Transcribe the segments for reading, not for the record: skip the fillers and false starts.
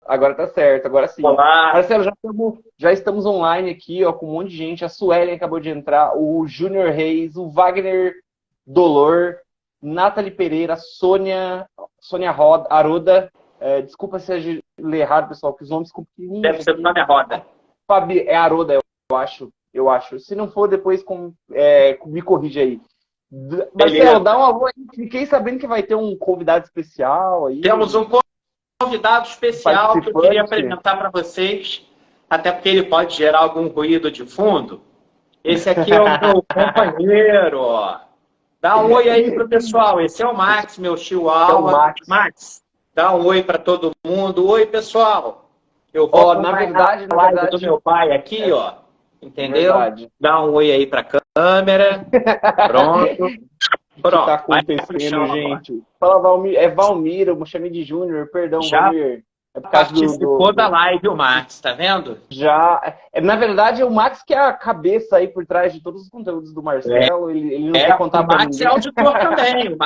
Agora tá certo, agora sim. Olá. Marcelo, já estamos online aqui, ó, com um monte de gente. A Suelen acabou de entrar, o Júnior Reis, o Wagner Dolor, Nathalie Pereira, Aruda. Desculpa se eu ler errado, pessoal, que os nomes ficam Deve pequenininhos ser aqui. na minha roda. Fabi, é Aruda, eu acho. Eu acho. Se não for, depois me corrige aí. Marcelo, Beleza. dá um alô aí. Fiquei sabendo que vai ter um convidado especial aí, Temos um um convidado especial que eu queria participante. apresentar para vocês, até porque ele pode gerar algum ruído de fundo. Esse aqui é o meu companheiro. Ó. Dá um oi aí pro pessoal. Esse é o Max, meu É o chihuahua. Max. Max, dá um oi para todo mundo. Oi, pessoal. Eu vou Ó, na acompanhar verdade, a live do meu pai aqui, ó. Entendeu? verdade. Dá um oi aí para a câmera. Pronto. O que tá Pronto. Vai pro acontecendo, chão agora. gente? Fala, Valmir. É Valmir, eu me chamei de Júnior, perdão, Já Valmir. É por causa participou da live, o Max, tá vendo? já. Na verdade, é o Max que é a cabeça aí por trás de todos os conteúdos do Marcelo. Ele não quer O contar pra Max é ninguém. auditor também.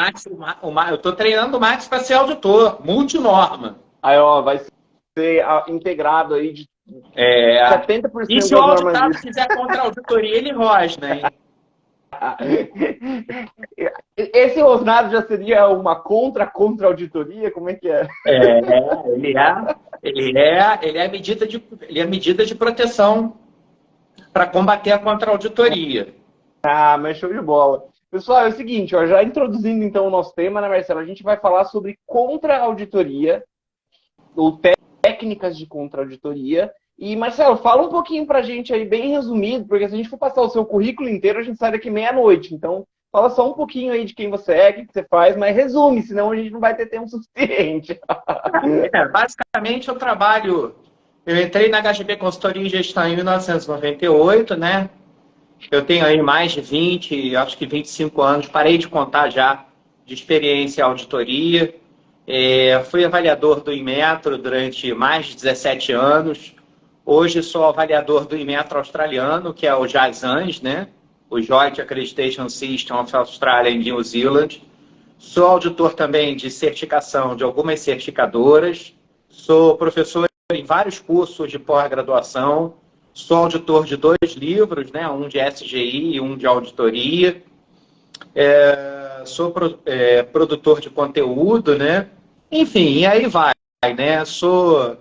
Eu tô treinando o Max para ser auditor, multinorma. Aí, ó, vai ser integrado aí de É. E 70% se o das normas auditado disso. fizer contra-auditoria, ele rosna, hein? Esse rosnado já seria uma contra-auditoria? Como é que é? É, ele é medida de proteção para combater a contra-auditoria. Ah, mas show de bola. Pessoal, é o seguinte, ó, já introduzindo então o nosso tema, né, Marcelo? A gente vai falar sobre contra-auditoria, ou técnicas de contra-auditoria. E, Marcelo, fala um pouquinho pra gente aí, bem resumido, porque se a gente for passar o seu currículo inteiro, a gente sai daqui meia-noite. Então, fala só um pouquinho aí de quem você é, o que você faz, mas resume, senão a gente não vai ter tempo suficiente. Basicamente, eu entrei na HGB Consultoria e Gestão em 1998, né? Eu tenho aí mais de 20, acho que 25 anos, parei de contar já, de experiência em auditoria. Fui avaliador do Inmetro durante mais de 17 anos. Hoje sou avaliador do Inmetro australiano, que é o JASANS, né? O Joint Accreditation System of Australia and New Zealand. Sou auditor também de certificação de algumas certificadoras. Sou professor em vários cursos de pós-graduação. Sou auditor de 2 livros, né? Um de SGI e um de auditoria. Sou produtor de conteúdo, né? Enfim, e aí vai, né? Sou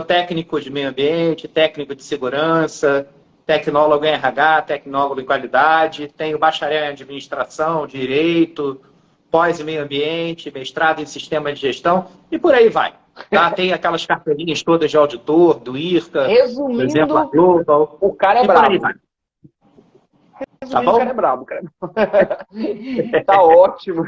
técnico de meio ambiente, técnico de segurança, tecnólogo em RH, tecnólogo em qualidade, tenho bacharel em administração, direito, pós em meio ambiente, mestrado em sistema de gestão e por aí vai. Tá? Tem aquelas carteirinhas todas de auditor, do IRCA, do Exemplar Resumindo, Global, o cara é e por aí vai. brabo. Tá Resumindo, o cara é bom? brabo. Tá ótimo.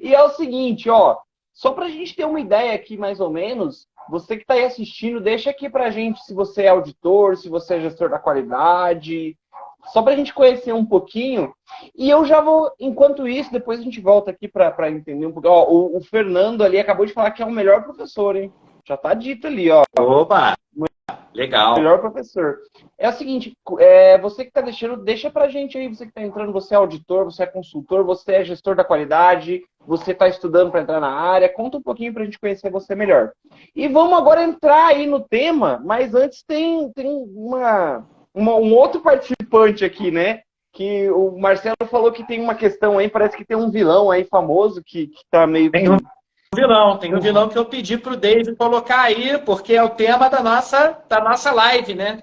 E é o seguinte, ó, só pra gente ter uma ideia aqui, mais ou menos, você que tá aí assistindo, deixa aqui pra gente se você é auditor, se você é gestor da qualidade, só pra gente conhecer um pouquinho. E eu já vou, enquanto isso, depois a gente volta aqui pra entender um pouquinho. Ó, o Fernando ali acabou de falar que é o melhor professor, hein? Já tá dito ali, ó. Opa, legal. Melhor professor. É o seguinte, você que está deixando, deixa pra gente aí, você que está entrando, você é auditor, você é consultor, você é gestor da qualidade, você está estudando para entrar na área, conta um pouquinho para a gente conhecer você melhor. E vamos agora entrar aí no tema, mas antes tem um outro participante aqui, né? Que o Marcelo falou que tem uma questão aí, parece que tem um vilão aí famoso que tá meio que... Tem um vilão que eu pedi pro Dave colocar aí, porque é o tema da nossa live, né?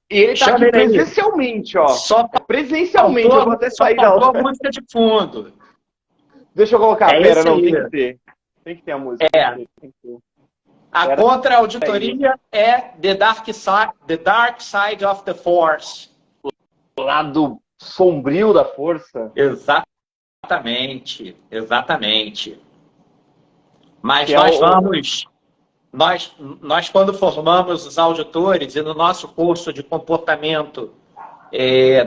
E ele tá Chama aqui ele aí. presencialmente, ó. Só Presencialmente, eu vou até sair da faltou a outra. música de fundo. Deixa eu colocar, É pera, esse não, aí. tem que ter. Tem que ter a música. Tem que ter. A contra-auditoria é The Dark Side of the Force. O lado sombrio da força. Exatamente, exatamente. Mas Que nós quando formamos os auditores e no nosso curso de comportamento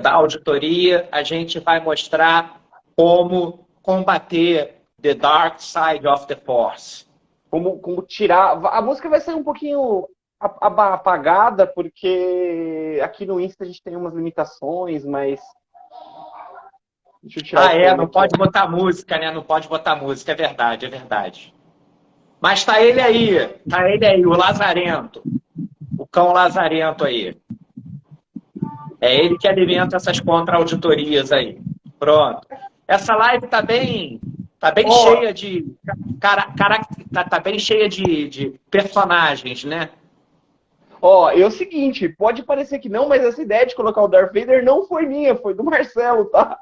da auditoria, a gente vai mostrar como combater the dark side of the force. Como tirar... A música vai ser um pouquinho apagada, porque aqui no Insta a gente tem umas limitações, mas... Deixa eu tirar Não pode botar música, né? Não pode botar música, é verdade, é verdade. Mas tá ele aí, o Lazarento, o cão Lazarento aí. É ele que alimenta essas contra-auditorias aí. Pronto. Essa live tá bem Ó, cheia de tá bem cheia de personagens, né? ó, é o seguinte, pode parecer que não, mas essa ideia de colocar o Darth Vader não foi minha, foi do Marcelo, tá?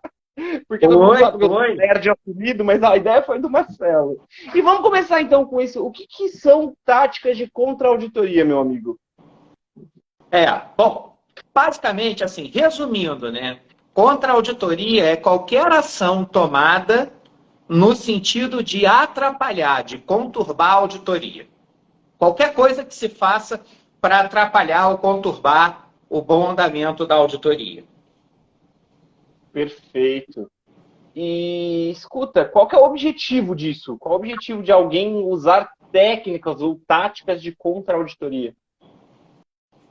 Porque todo mundo sabe que eu sou Foi. nerd assumido, mas a ideia foi do Marcelo. E vamos começar então com isso. O que, que são táticas de contra-auditoria, meu amigo? Bom, basicamente, assim, resumindo, né? Contra-auditoria é qualquer ação tomada no sentido de atrapalhar, de conturbar a auditoria. Qualquer coisa que se faça para atrapalhar ou conturbar o bom andamento da auditoria. Perfeito. E escuta, qual que é o objetivo disso? Qual é o objetivo de alguém usar técnicas ou táticas de contra-auditoria?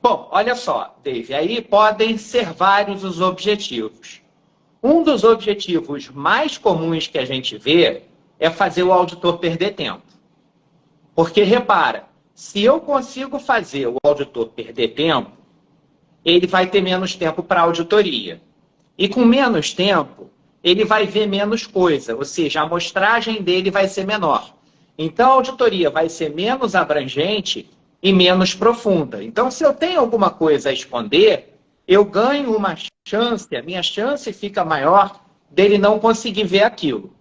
Bom, olha só, Dave, aí podem ser vários os objetivos. Um dos objetivos mais comuns que a gente vê é fazer o auditor perder tempo. Porque, repara, se eu consigo fazer o auditor perder tempo, ele vai ter menos tempo para a auditoria. E com menos tempo, ele vai ver menos coisa, ou seja, a amostragem dele vai ser menor. Então, a auditoria vai ser menos abrangente e menos profunda. Então, se eu tenho alguma coisa a esconder, eu ganho uma chance, a minha chance fica maior dele não conseguir ver aquilo.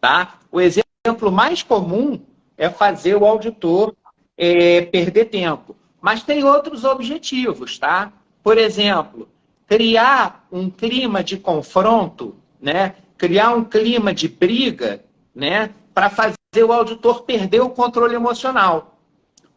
Tá? O exemplo mais comum é fazer o auditor perder tempo. Mas tem outros objetivos, tá? Por exemplo, criar um clima de confronto, né? Criar um clima de briga, né? Para fazer o auditor perder o controle emocional.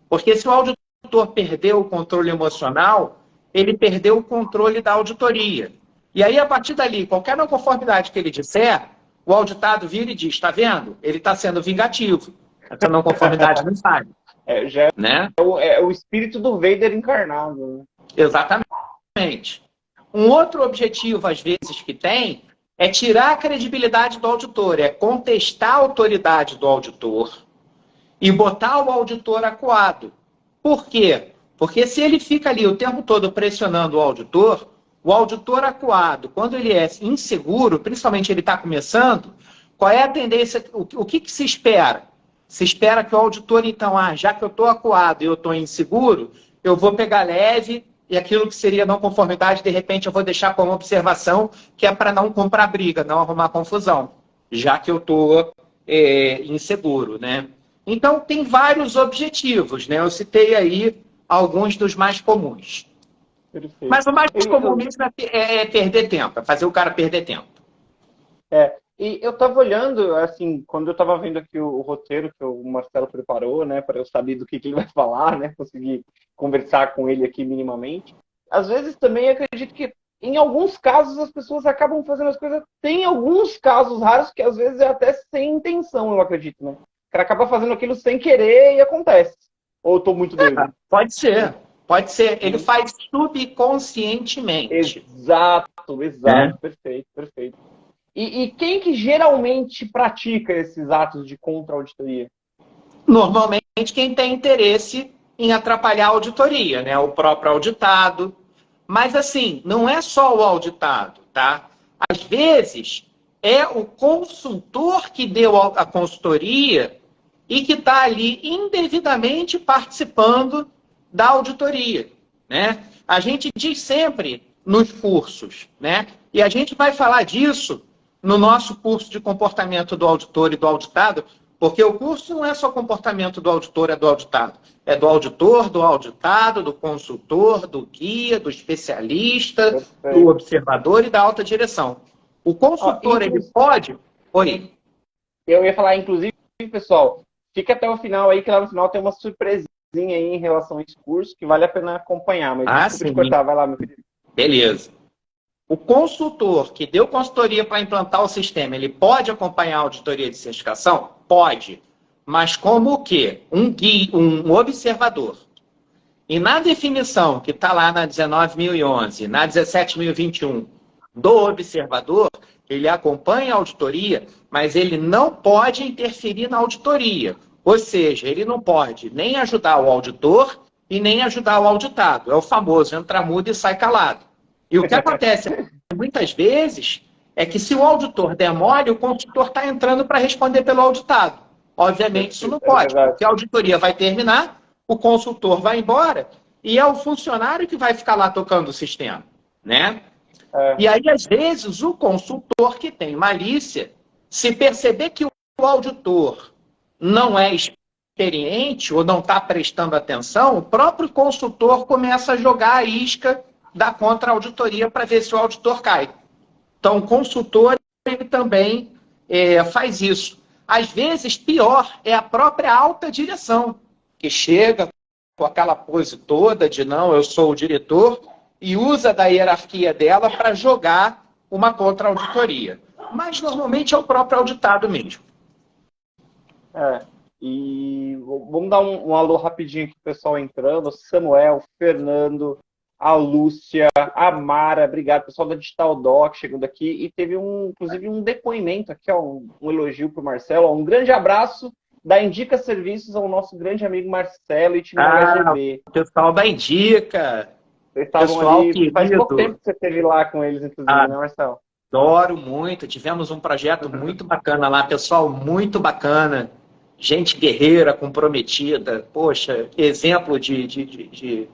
Porque se o auditor perder o controle emocional, ele perdeu o controle da auditoria. E aí, a partir dali, qualquer não conformidade que ele disser, o auditado vira e diz, está vendo? Ele está sendo vingativo. Essa não conformidade não sai. Já Né? é o espírito do Vader encarnado. Né? Exatamente. Um outro objetivo, às vezes, que tem é tirar a credibilidade do auditor, é contestar a autoridade do auditor e botar o auditor acuado. Por quê? Porque se ele fica ali o tempo todo pressionando o auditor acuado, quando ele é inseguro, principalmente ele está começando, qual é a tendência, o que se espera? Se espera que o auditor, então, já que eu estou acuado e eu estou inseguro, eu vou pegar leve e aquilo que seria não conformidade, de repente eu vou deixar como observação, que é para não comprar briga, não arrumar confusão, já que eu estou inseguro, né? Então, tem vários objetivos, né? Eu citei aí alguns dos mais comuns. Perfeito. Mas o mais comum mesmo é perder tempo, é fazer o cara perder tempo. E eu estava olhando, assim, quando eu estava vendo aqui o roteiro que o Marcelo preparou, né, para eu saber do que ele vai falar, né, conseguir conversar com ele aqui minimamente. Às vezes também acredito que, em alguns casos, as pessoas acabam fazendo as coisas. Tem alguns casos raros que, às vezes, é até sem intenção, eu acredito, né? O cara acaba fazendo aquilo sem querer e acontece. Ou eu estou muito doido? Pode ser, pode ser. Ele faz subconscientemente. Exato, perfeito, perfeito. E quem que geralmente pratica esses atos de contra-auditoria? Normalmente quem tem interesse em atrapalhar a auditoria, né? O próprio auditado. Mas assim, não é só o auditado, tá? Às vezes é o consultor que deu a consultoria e que está ali indevidamente participando da auditoria, né? A gente diz sempre nos cursos, né? E a gente vai falar disso no nosso curso de comportamento do auditor e do auditado, porque o curso não é só comportamento do auditor e do auditado. É do auditor, do auditado, do consultor, do guia, do especialista, Perfeito. do observador e da alta direção. O consultor, ele pode... Oi. Eu ia falar, inclusive, pessoal, fica até o final aí, que lá no final tem uma surpresinha aí em relação a esse curso, que vale a pena acompanhar. Mas desculpa te cortar, vai lá, meu querido. Beleza. O consultor que deu consultoria para implantar o sistema, ele pode acompanhar a auditoria de certificação? Pode. Mas como o quê? Um guia, um observador. E na definição que está lá na 19.011, na 17.021 do observador, ele acompanha a auditoria, mas ele não pode interferir na auditoria. Ou seja, ele não pode nem ajudar o auditor e nem ajudar o auditado. É o famoso entra mudo e sai calado. E o que acontece muitas vezes é que se o auditor der mole, o consultor está entrando para responder pelo auditado. Obviamente isso não pode, porque a auditoria vai terminar, o consultor vai embora e é o funcionário que vai ficar lá tocando o sistema, né? E aí, às vezes, o consultor que tem malícia, se perceber que o auditor não é experiente ou não está prestando atenção, o próprio consultor começa a jogar a isca da contra-auditoria para ver se o auditor cai. Então, o consultor ele também faz isso. Às vezes, pior é a própria alta direção, que chega com aquela pose toda de não, eu sou o diretor, e usa da hierarquia dela para jogar uma contra-auditoria. Mas, normalmente, é o próprio auditado mesmo. E vamos dar um alô rapidinho aqui, pessoal entrando. Samuel, Fernando, a Lúcia, a Mara, obrigado, pessoal da Digital Doc chegando aqui. E teve, inclusive, um depoimento aqui, ó, um elogio para o Marcelo. Ó, um grande abraço da Indica Serviços ao nosso grande amigo Marcelo e time da HGB. O pessoal da Indica. Vocês estavam ali, faz pouco tempo que você esteve lá com eles, inclusive, né, Marcelo? Adoro muito. Tivemos um projeto muito bacana lá, pessoal muito bacana. Gente guerreira, comprometida. Poxa, exemplo de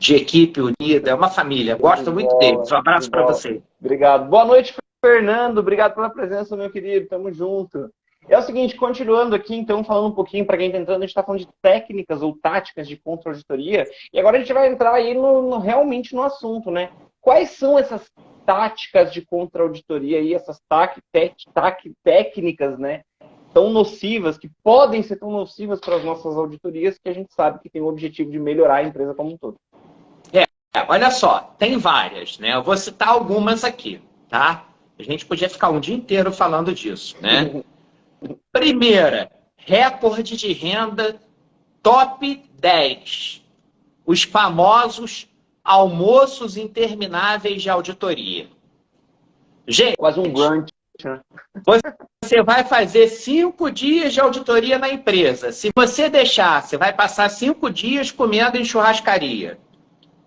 equipe unida. É uma família. Gosto muito deles. Um abraço para você. Obrigado. Boa noite, Fernando. Obrigado pela presença, meu querido. Tamo junto. É o seguinte, continuando aqui, então, falando um pouquinho para quem está entrando, a gente está falando de técnicas ou táticas de contra-auditoria, e agora a gente vai entrar aí realmente no assunto, né? Quais são essas táticas de contra-auditoria e essas técnicas, né, tão nocivas, que podem ser tão nocivas para as nossas auditorias, que a gente sabe que tem o objetivo de melhorar a empresa como um todo? Olha só, tem várias, né? Eu vou citar algumas aqui, tá? A gente podia ficar um dia inteiro falando disso, né? Primeira, recorde de renda top 10. Os famosos almoços intermináveis de auditoria. Gente, quase um brunch, né? Você vai fazer 5 dias de auditoria na empresa. Se você deixar, você vai passar 5 dias comendo em churrascaria.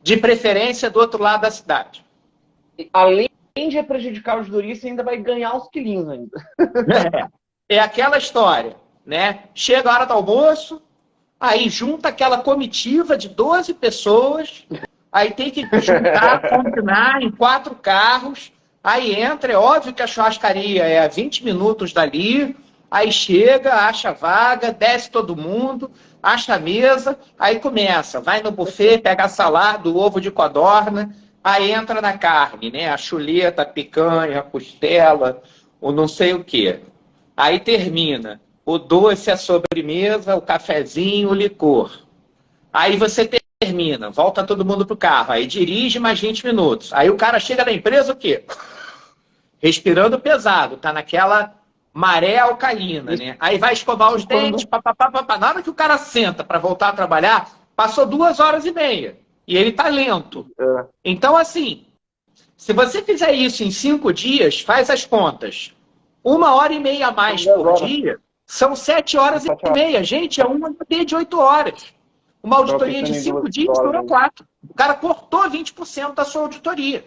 De preferência do outro lado da cidade. Além de prejudicar a auditoria, você ainda vai ganhar uns quilinhos ainda. É aquela história, né? Chega a hora do almoço, aí junta aquela comitiva de 12 pessoas, aí tem que juntar, combinar em 4 carros, aí entra, é óbvio que a churrascaria é a 20 minutos dali, aí chega, acha vaga, desce todo mundo, acha a mesa, aí começa, vai no buffet, pega a salada, o ovo de codorna, aí entra na carne, né? A chuleta, a picanha, a costela, o não sei o quê. Aí termina o doce, a sobremesa, o cafezinho, o licor. Aí você termina, volta todo mundo pro carro, aí dirige mais 20 minutos. Aí o cara chega na empresa o quê? Respirando pesado, tá naquela maré alcalina, né? Aí vai escovar os dentes, papapá. Na hora que o cara senta para voltar a trabalhar, passou 2h30 e ele tá lento. Então, assim, se você fizer isso em 5 dias, faz as contas. 1h30 a mais por dia, são 7h30. Gente, é uma auditoria de 8 horas. Uma auditoria de 5 dias dura 4. O cara cortou 20% da sua auditoria.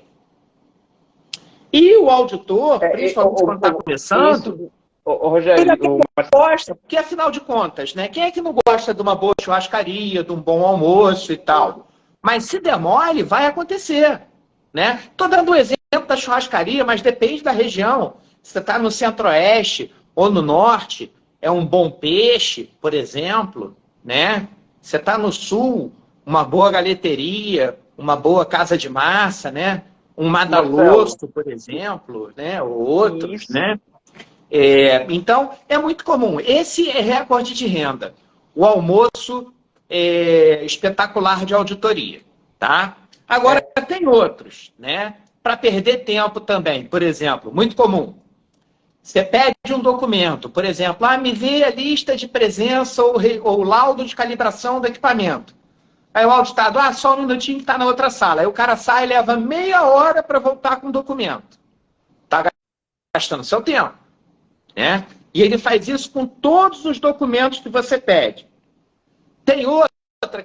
E o auditor, principalmente quando está começando, Rogério, ele gosta, porque afinal de contas, né? Quem é que não gosta de uma boa churrascaria, de um bom almoço e tal? Mas se der mole, vai acontecer, né? Estou dando o exemplo da churrascaria, mas depende da região. Você está no centro-oeste ou no norte, é um bom peixe, por exemplo, né? Você está no sul, uma boa galeteria, uma boa casa de massa, né? Um Madaloso, por exemplo, né? Ou outros, né? Então, é muito comum. Esse é recorde de renda. O almoço espetacular de auditoria, tá? Agora, tem outros, né? Para perder tempo também. Por exemplo, muito comum. Você pede um documento, por exemplo, me vê a lista de presença ou laudo de calibração do equipamento. Aí o auditado, só um minutinho que está na outra sala. Aí o cara sai e leva meia hora para voltar com o documento. Está gastando seu tempo, né? E ele faz isso com todos os documentos que você pede. Tem outra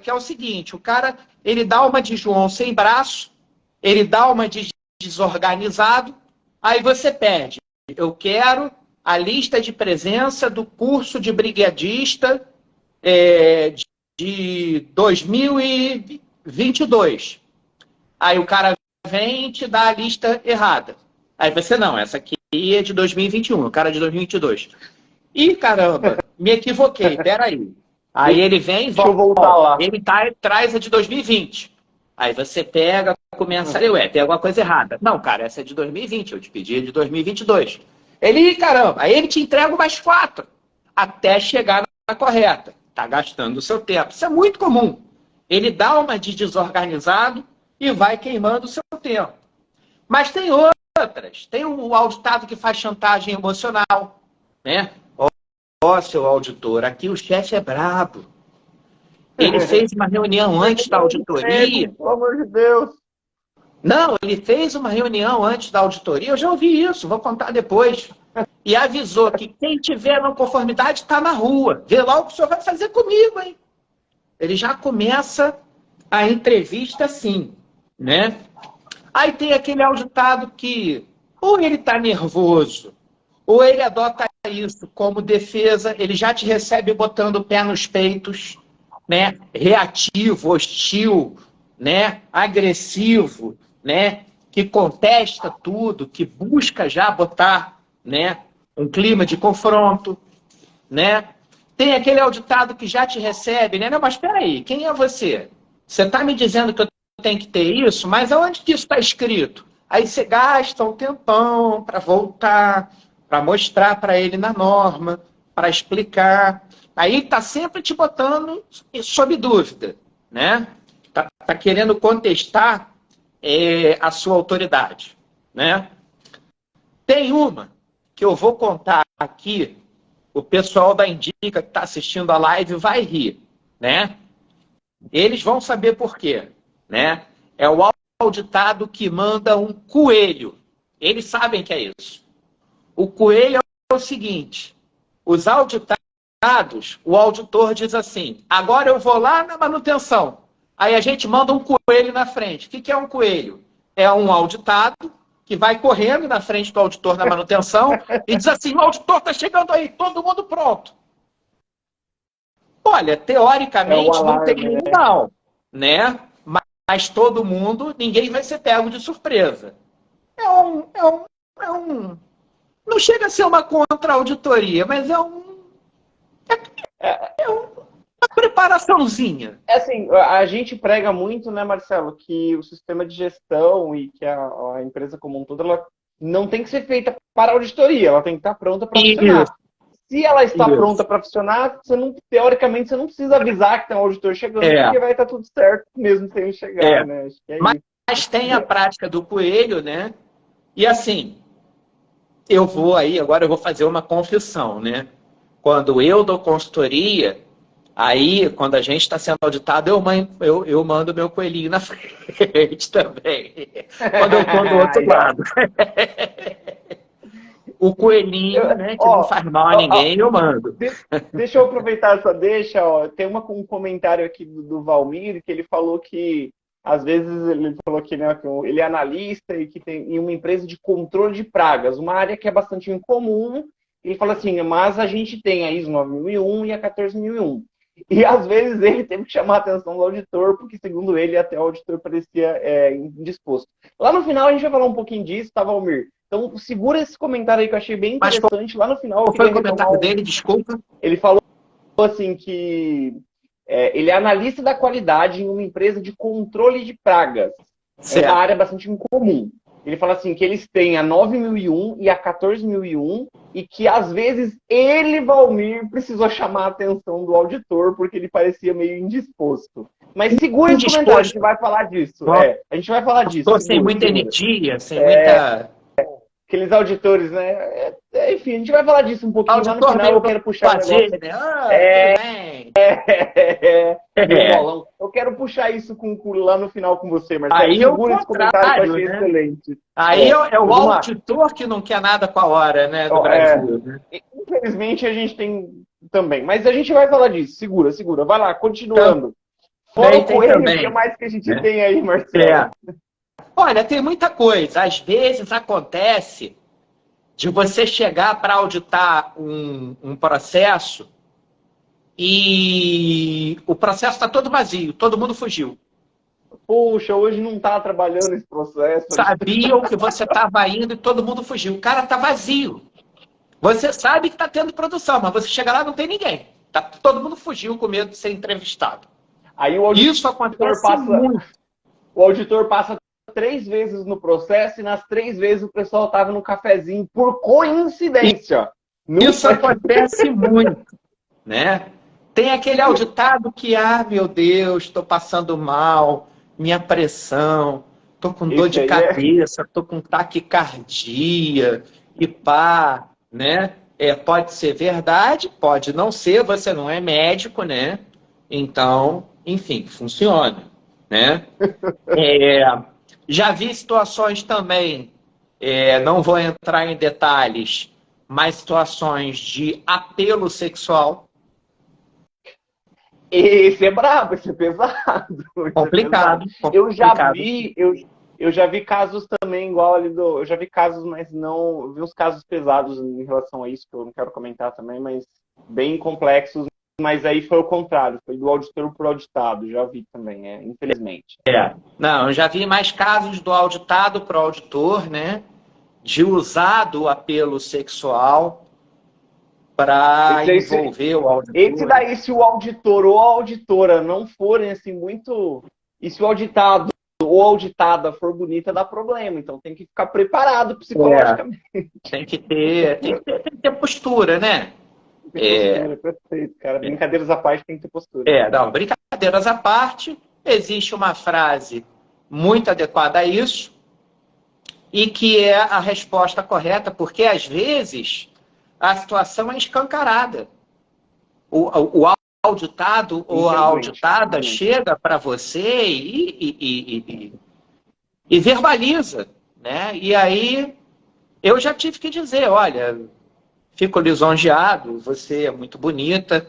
que é o seguinte, o cara, ele dá uma de João sem braço, ele dá uma de desorganizado, aí você pede, eu quero a lista de presença do curso de brigadista de 2022. Aí o cara vem e te dá a lista errada. Aí você, não, essa aqui é de 2021, o cara é de 2022. Ih, caramba, me equivoquei, peraí. Aí ele vem e volta, voltar lá. ele traz a de 2020. Aí você pega, começa a ler, tem alguma coisa errada. Não, cara, essa é de 2020, eu te pedi de 2022. Ele, caramba, aí ele te entrega mais 4, até chegar na correta. Tá gastando o seu tempo. Isso é muito comum. Ele dá uma de desorganizado e vai queimando o seu tempo. Mas tem outras. Tem o auditado que faz chantagem emocional, né? Ó, seu auditor, aqui o chefe é brabo. Ele fez uma reunião antes da auditoria. Pelo amor de Deus. Não, ele fez uma reunião antes da auditoria. Eu já ouvi isso, vou contar depois. E avisou que quem tiver não conformidade está na rua. Vê lá o que o senhor vai fazer comigo, hein? Ele já começa a entrevista assim, né? Aí tem aquele auditado que ou ele está nervoso, ou ele adota isso como defesa, ele já te recebe botando o pé nos peitos, né? Reativo, hostil, né? Agressivo, né? Que contesta tudo, que busca já botar, né? Um clima de confronto, né? Tem aquele auditado que já te recebe, né? Não, mas espera aí, quem é você? Você está me dizendo que eu tenho que ter isso, mas aonde que isso está escrito? Aí você gasta um tempão para voltar, para mostrar para ele na norma, para explicar. Aí está sempre te botando sob dúvida, né? Tá querendo contestar a sua autoridade, né? Tem uma que eu vou contar aqui, o pessoal da Indica que está assistindo a live vai rir, né? Eles vão saber por quê, né? É o auditado que manda um coelho. Eles sabem que é isso. O coelho é o seguinte, os auditados, o auditor diz assim, agora eu vou lá na manutenção. Aí a gente manda um coelho na frente. O que é um coelho? É um auditado que vai correndo na frente do auditor na manutenção e diz assim, o auditor está chegando aí, todo mundo pronto. Olha, teoricamente não tem nenhum mal, né? Mas todo mundo, ninguém vai ser pego de surpresa. Não chega a ser uma contra-auditoria, mas uma preparaçãozinha. Assim, a gente prega muito, né, Marcelo, que o sistema de gestão e que a empresa como um todo, ela não tem que ser feita para auditoria, ela tem que estar pronta para funcionar. Se ela está pronta para funcionar, teoricamente, você não precisa avisar que tem um auditor chegando, porque vai estar tudo certo mesmo sem ele chegar, né? Acho que mas tem a prática do coelho, né? E assim, agora eu vou fazer uma confissão, né? Quando eu dou consultoria, aí, quando a gente está sendo auditado, eu mando meu coelhinho na frente também. Quando eu estou do outro lado. O coelhinho, né, que não faz mal a ninguém, eu mando. Deixa eu aproveitar essa deixa. Tem um comentário aqui do Valmir, que ele falou que, às vezes, ele falou que, né, ele é analista e que tem em uma empresa de controle de pragas, uma área que é bastante incomum. Ele fala assim, mas a gente tem a ISO 9001 e a 14001. E, às vezes, ele teve que chamar a atenção do auditor, porque, segundo ele, até o auditor parecia indisposto. Lá no final, a gente vai falar um pouquinho disso, tá, Valmir? Então, segura esse comentário aí que eu achei bem interessante. Lá no final... Qual foi o comentário dele? Desculpa. Ele falou assim que ele é analista da qualidade em uma empresa de controle de pragas. Certo. É uma área bastante incomum. Ele fala assim que eles têm a 9001 e a 14001 e que, às vezes, ele, Valmir, precisou chamar a atenção do auditor porque ele parecia meio indisposto. Mas segura esse comentário, a gente vai falar disso. A gente vai falar disso. Estou sem muita energia, sem muita... Aqueles auditores, né? Enfim, a gente vai falar disso um pouquinho. Lá no final eu quero puxar fazer, um negócio. Né? Eu quero puxar isso lá no final com você, Marcelo. Aí segura esse comentário que eu achei excelente. Aí é o auditor que não quer nada com a hora, né, do Brasil. Né? infelizmente a gente tem também. Mas a gente vai falar disso. Segura, segura. Vai lá, continuando. Fora o coelho, o que mais que a gente tem aí, Marcelo? Olha, tem muita coisa. Às vezes acontece de você chegar para auditar um processo e o processo está todo vazio, todo mundo fugiu. Puxa, hoje não está trabalhando esse processo. Sabiam que você estava indo e todo mundo fugiu. O cara está vazio. Você sabe que está tendo produção, mas você chega lá e não tem ninguém. Todo mundo fugiu com medo de ser entrevistado. Aí isso acontece muito. O auditor passa 3 vezes no processo e nas 3 vezes o pessoal estava no cafezinho por coincidência. Isso acontece muito, né? Tem aquele auditado que, meu Deus, estou passando mal, minha pressão, estou com dor de cabeça, estou com taquicardia e pá, né? Pode ser verdade, pode não ser, você não é médico, né? Então, enfim, funciona, né? Já vi situações também, não vou entrar em detalhes, mas situações de apelo sexual. Esse é brabo, esse é pesado. Complicado. Eu já vi casos também igual ali eu já vi casos, mas não. Eu vi uns casos pesados em relação a isso, que eu não quero comentar também, mas bem complexos. Mas aí foi o contrário, foi do auditor para o auditado, já vi também, infelizmente. Não, eu já vi mais casos do auditado para o auditor, né? De usar do apelo sexual para envolver o auditor. Esse daí, se o auditor ou a auditora não forem assim muito... E se o auditado ou auditada for bonita, dá problema. Então tem que ficar preparado psicologicamente. Tem que ter postura, né? Postura, perfeito, cara. Brincadeiras à parte, tem que ter postura. Brincadeiras à parte, existe uma frase muito adequada a isso e que é a resposta correta, porque às vezes a situação é escancarada. O auditado ou a auditada chega para você e verbaliza, né? E aí eu já tive que dizer, olha, fico lisonjeado, você é muito bonita,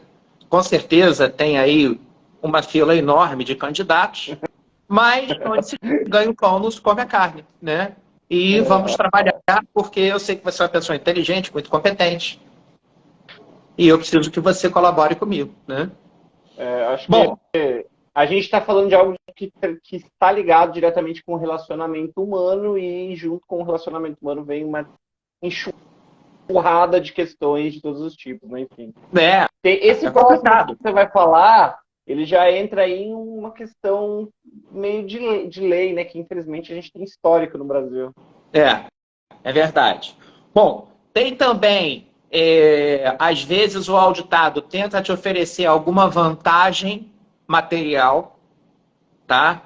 com certeza tem aí uma fila enorme de candidatos, mas onde se ganha o pão não se come a carne, né? E vamos trabalhar, porque eu sei que você é uma pessoa inteligente, muito competente, e eu preciso que você colabore comigo, né? Acho que a gente está falando de algo que está ligado diretamente com o relacionamento humano e junto com o relacionamento humano vem uma enxurrada de questões de todos os tipos, né? Enfim. Esse próximo que você vai falar, ele já entra aí em uma questão meio de lei, né? Que infelizmente a gente tem histórico no Brasil. É verdade. Bom, tem também, às vezes o auditado tenta te oferecer alguma vantagem material, tá?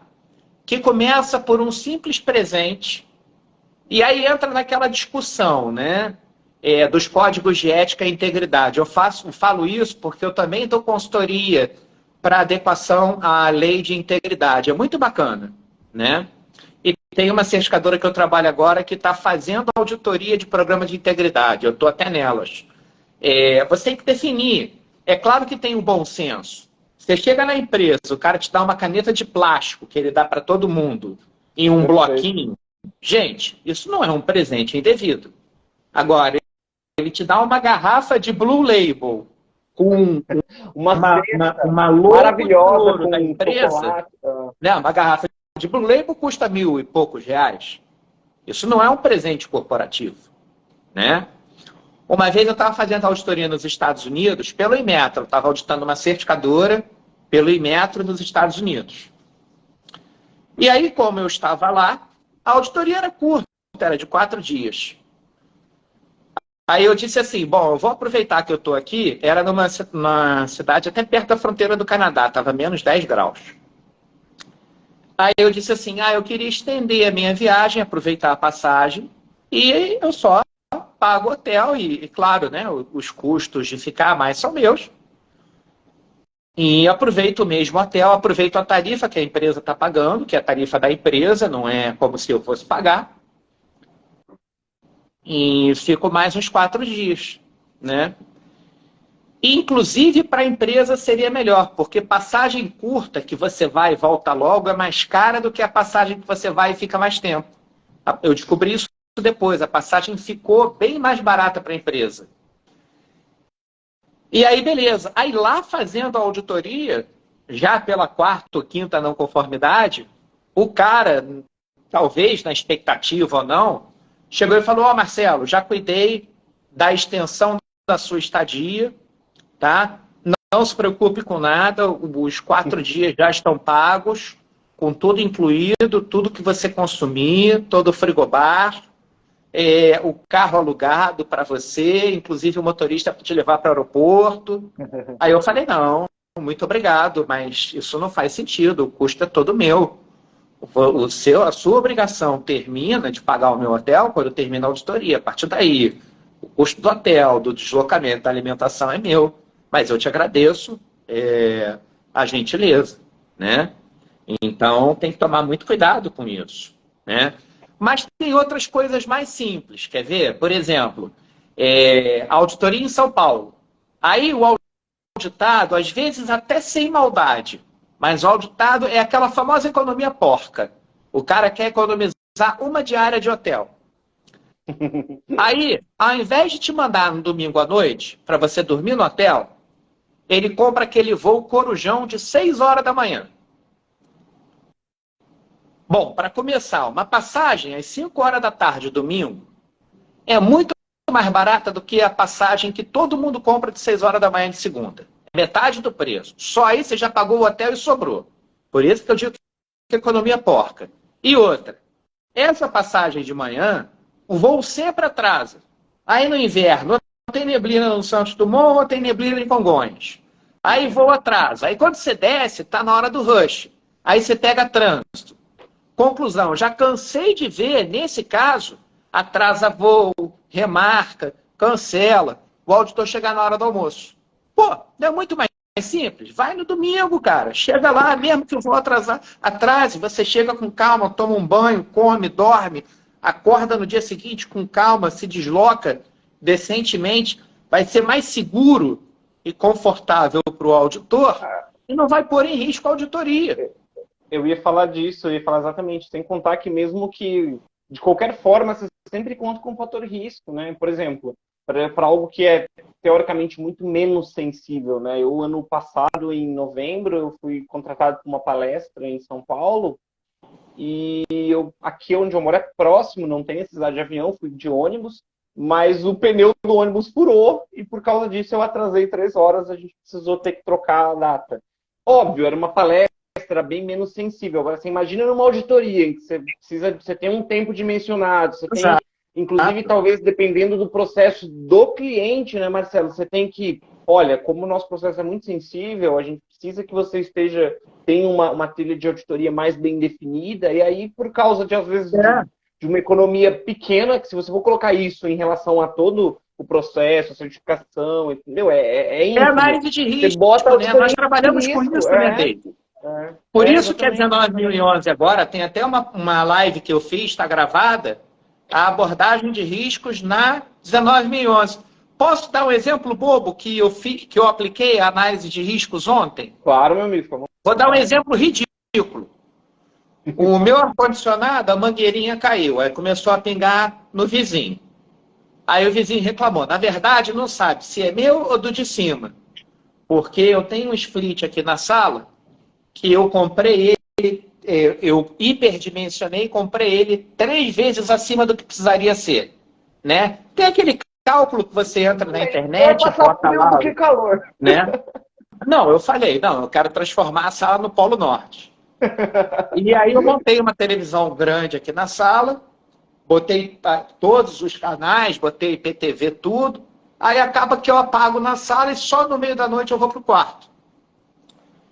Que começa por um simples presente e aí entra naquela discussão, né? Dos códigos de ética e integridade. Eu falo isso porque eu também dou consultoria para adequação à lei de integridade. É muito bacana, né? E tem uma certificadora que eu trabalho agora que está fazendo auditoria de programa de integridade. Eu estou até nelas. Você tem que definir. É claro que tem o bom senso. Você chega na empresa, o cara te dá uma caneta de plástico que ele dá para todo mundo em um bloquinho. Gente, isso não é um presente indevido. Agora, ele te dá uma garrafa de Blue Label com uma logo maravilhosa da empresa. Né? Uma garrafa de Blue Label custa R$1.000 e poucos. Isso não é um presente corporativo, né? Uma vez eu estava fazendo auditoria nos Estados Unidos pelo Inmetro. Eu estava auditando uma certificadora pelo Inmetro nos Estados Unidos. E aí, como eu estava lá, a auditoria era curta, era de 4 dias. Aí eu disse assim, bom, eu vou aproveitar que eu estou aqui, era numa cidade até perto da fronteira do Canadá, estava menos 10 graus. Aí eu disse assim, eu queria estender a minha viagem, aproveitar a passagem, e eu só pago hotel e claro, né, os custos de ficar mais são meus. E aproveito o mesmo hotel, aproveito a tarifa que a empresa está pagando, que é a tarifa da empresa, não é como se eu fosse pagar. E fico mais uns 4 dias. né? E, inclusive, para a empresa seria melhor, porque passagem curta, que você vai e volta logo, é mais cara do que a passagem que você vai e fica mais tempo. Eu descobri isso depois, a passagem ficou bem mais barata para a empresa. E aí, beleza. Aí lá fazendo a auditoria, já pela quarta ou quinta não conformidade, o cara, talvez na expectativa ou não, chegou e falou, Marcelo, já cuidei da extensão da sua estadia, tá? Não se preocupe com nada, os 4 dias já estão pagos, com tudo incluído, tudo que você consumir, todo o frigobar, o carro alugado para você, inclusive o motorista para te levar para o aeroporto. Aí eu falei, não, muito obrigado, mas isso não faz sentido, o custo é todo meu. A sua obrigação termina de pagar o meu hotel quando termina a auditoria. A partir daí, o custo do hotel, do deslocamento, da alimentação é meu. Mas eu te agradeço a gentileza, né? Então, tem que tomar muito cuidado com isso, né? Mas tem outras coisas mais simples, quer ver? Por exemplo, auditoria em São Paulo. Aí o auditado, às vezes até sem maldade, mas o auditado é aquela famosa economia porca. O cara quer economizar uma diária de hotel. Aí, ao invés de te mandar no domingo à noite, para você dormir no hotel, ele compra aquele voo corujão de 6 horas da manhã. Bom, para começar, uma passagem às 5 horas da tarde, domingo, é muito mais barata do que a passagem que todo mundo compra de 6 horas da manhã de segunda. É metade do preço. Só aí você já pagou o hotel e sobrou. Por isso que eu digo que a economia é porca. E outra, essa passagem de manhã, o voo sempre atrasa. Aí no inverno, não tem neblina no Santos Dumont, ou tem neblina em Congonhas. Aí voo atrasa. Aí quando você desce, está na hora do rush. Aí você pega trânsito. Conclusão, já cansei de ver, nesse caso, atrasa voo, remarca, cancela, o auditor chegar na hora do almoço. Pô, é muito mais simples. Vai no domingo, cara. Chega lá, mesmo que o voo atrase, você chega com calma, toma um banho, come, dorme, acorda no dia seguinte com calma, se desloca decentemente. Vai ser mais seguro e confortável para o auditor e não vai pôr em risco a auditoria. Eu ia falar disso, eu ia falar exatamente. Sem contar que mesmo que, de qualquer forma, você sempre conta com um fator risco, né? Por exemplo, para algo que é teoricamente muito menos sensível, né? Eu, ano passado, em novembro, eu fui contratado para uma palestra em São Paulo e aqui onde eu moro é próximo, não tem necessidade de avião, fui de ônibus, mas o pneu do ônibus furou e por causa disso eu atrasei 3 horas, a gente precisou ter que trocar a data. Óbvio, era uma palestra bem menos sensível. Agora, você imagina numa auditoria em que você tem um tempo dimensionado, você tem, inclusive, talvez, dependendo do processo do cliente, né, Marcelo? Você tem que, olha, como o nosso processo é muito sensível, a gente precisa que você tenha uma trilha de auditoria mais bem definida, e aí, por causa de, às vezes, de uma economia pequena, que se você for colocar isso em relação a todo o processo, a certificação, entendeu? É análise de risco, você bota, né? Nós trabalhamos com isso, né, David? Por isso que a 19.011 agora tem até uma live que eu fiz, está gravada, a abordagem de riscos na 19.011. Posso dar um exemplo bobo que eu apliquei a análise de riscos ontem? Claro, meu amigo. Vou dar um exemplo ridículo. O meu ar-condicionado, a mangueirinha caiu, aí começou a pingar no vizinho. Aí o vizinho reclamou. Na verdade, não sabe se é meu ou do de cima. Porque eu tenho um split aqui na sala, que eu comprei ele, eu hiperdimensionei e comprei ele 3 vezes acima do que precisaria ser. Né? Tem aquele cálculo que você entra na internet e bota lá. Do que calor. Né? Não, eu falei, eu quero transformar a sala no Polo Norte. E aí eu montei uma televisão grande aqui na sala, botei todos os canais, botei IPTV, tudo. Aí acaba que eu apago na sala e só no meio da noite eu vou pro quarto.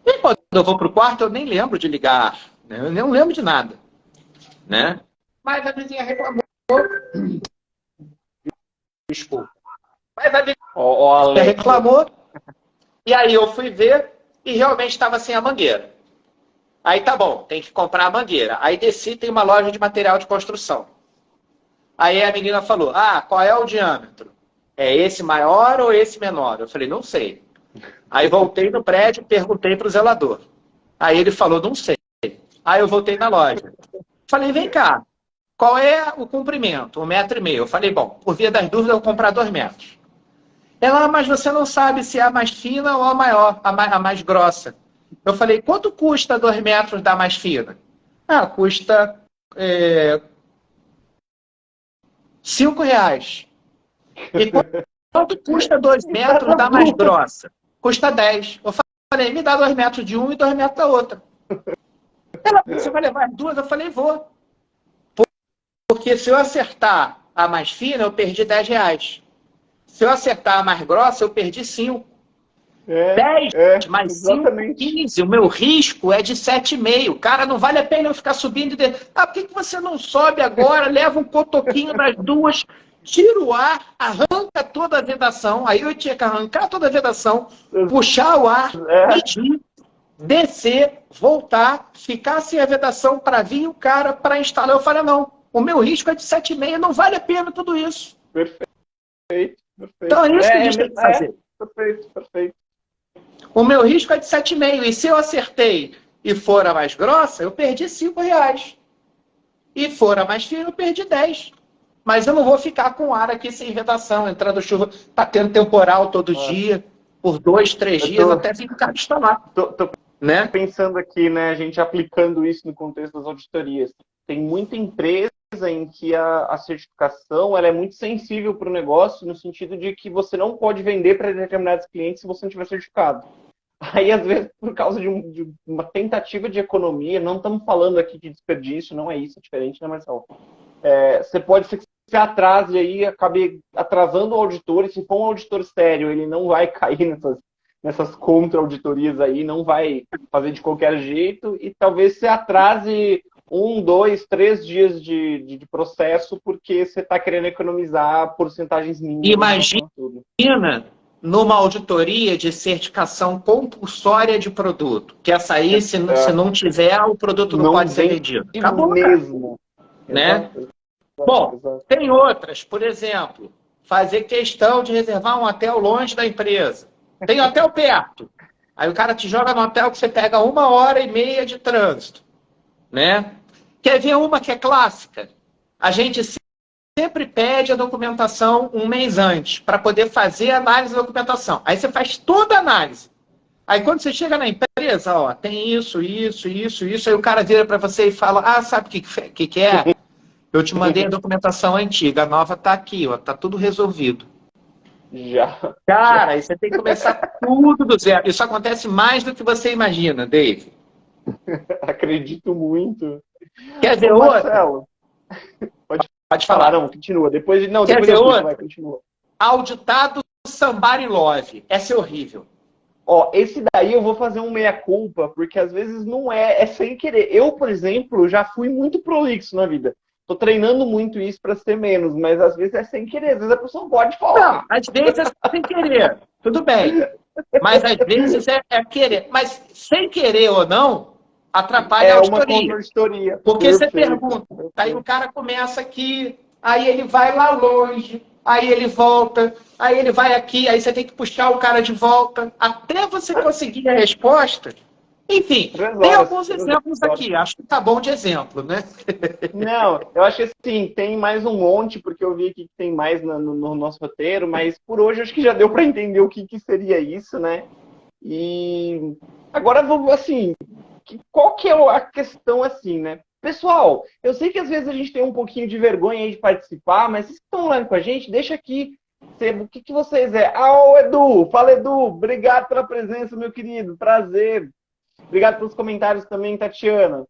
E quando eu vou pro quarto, eu nem lembro de ligar, né? Eu não lembro de nada, né? Mas a vizinha reclamou. Desculpa. Mas a vizinha reclamou. E aí eu fui ver e realmente estava sem a mangueira. Aí tá bom, tem que comprar a mangueira. Aí desci, tem uma loja de material de construção. Aí a menina falou, qual é o diâmetro? é esse maior ou esse menor? Eu falei, não sei. Aí voltei no prédio e perguntei para o zelador. Aí ele falou, não sei. Aí eu voltei na loja. Falei, vem cá, qual é o comprimento? 1,5 m. Eu falei, bom, por via das dúvidas eu vou comprar 2 metros. Ela, mas você não sabe se é a mais fina ou a maior, a mais grossa. Eu falei, quanto custa 2 metros da mais fina? Ah, custa R$ 5. E quanto custa 2 metros da mais grossa? Custa 10. Eu falei, me dá 2 metros de um e 2 metros da outra. Ela, você vai levar as duas? Eu falei, vou. Porque se eu acertar a mais fina, eu perdi R$ 10. Se eu acertar a mais grossa, eu perdi 5. 10 mais 5, 15. O meu risco é de 7,5. Cara, não vale a pena eu ficar subindo. Ah, por que você não sobe agora? Leva um cotoquinho das duas, tira o ar, arranca toda a vedação. Aí eu tinha que arrancar toda a vedação, puxar o ar, medir, descer, voltar, ficar sem a vedação para vir o cara para instalar. Eu falei, não, o meu risco é de 7,5, não vale a pena tudo isso. Perfeito. Então é isso que a gente tem que fazer. Perfeito. O meu risco é de 7,5. E se eu acertei e for a mais grossa, eu perdi R$ 5. E for a mais fina, eu perdi 10. Mas eu não vou ficar com ar aqui sem vedação, entrando chuva. Tá tendo temporal todo dia, por 2, 3 dias, até vir o cara instalar. Tô né? Pensando aqui, né, a gente aplicando isso no contexto das auditorias. Tem muita empresa em que a certificação ela é muito sensível para o negócio, no sentido de que você não pode vender para determinados clientes se você não tiver certificado. Aí, às vezes, por causa de uma tentativa de economia, não estamos falando aqui de desperdício, não é isso, é diferente, né, Marcelo? Você pode ser que você atrase aí, acabe atrasando o auditor, e se for um auditor sério, ele não vai cair nessas contra-auditorias aí, não vai fazer de qualquer jeito, e talvez você atrase 1, 2, 3 dias de processo porque você está querendo economizar porcentagens mínimas. Imagina numa auditoria de certificação compulsória de produto, que essa aí, se não tiver, o produto não pode ser vendido. Acabou mesmo. Né? Bom, tem outras, por exemplo, fazer questão de reservar um hotel longe da empresa. Tem hotel perto. Aí o cara te joga no hotel que você pega 1h30 de trânsito. Né? Quer ver uma que é clássica? A gente sempre pede a documentação 1 mês antes, para poder fazer a análise da documentação. Aí você faz toda a análise. Aí quando você chega na empresa, ó, tem isso, aí o cara vira para você e fala, sabe o que é? Eu te mandei a documentação antiga, a nova está aqui, ó, tá tudo resolvido. Cara, aí você tem que começar tudo do zero. Isso acontece mais do que você imagina, Dave. Acredito muito. Quer ver outra? Marcelo, pode falar. Não, continua. Depois ver outra? Continua. Auditado Somebody Love. Essa é horrível. Ó, esse daí eu vou fazer um meia-culpa, porque às vezes não é sem querer. Eu, por exemplo, já fui muito prolixo na vida. Tô treinando muito isso para ser menos, mas às vezes é sem querer. Às vezes a pessoa pode falar. Não, às vezes é sem querer. Tudo bem. Mas às vezes é querer. Mas sem querer ou não, atrapalha a auditoria. Porque perfeito, você pergunta, aí o cara começa aqui, aí ele vai lá longe, aí ele volta, aí ele vai aqui, aí você tem que puxar o cara de volta, até você conseguir a resposta. Enfim, tem alguns exemplos aqui, acho que tá bom de exemplo, né? Não, eu acho que assim, tem mais um monte, porque eu vi aqui que tem mais no nosso roteiro, mas por hoje acho que já deu para entender o que seria isso, né? E agora vamos assim, qual que é a questão assim, né? Pessoal, eu sei que às vezes a gente tem um pouquinho de vergonha aí de participar, mas vocês estão lá com a gente, deixa aqui o que vocês é. O Edu, fala Edu, obrigado pela presença, meu querido, prazer. Obrigado pelos comentários também, Tatiana.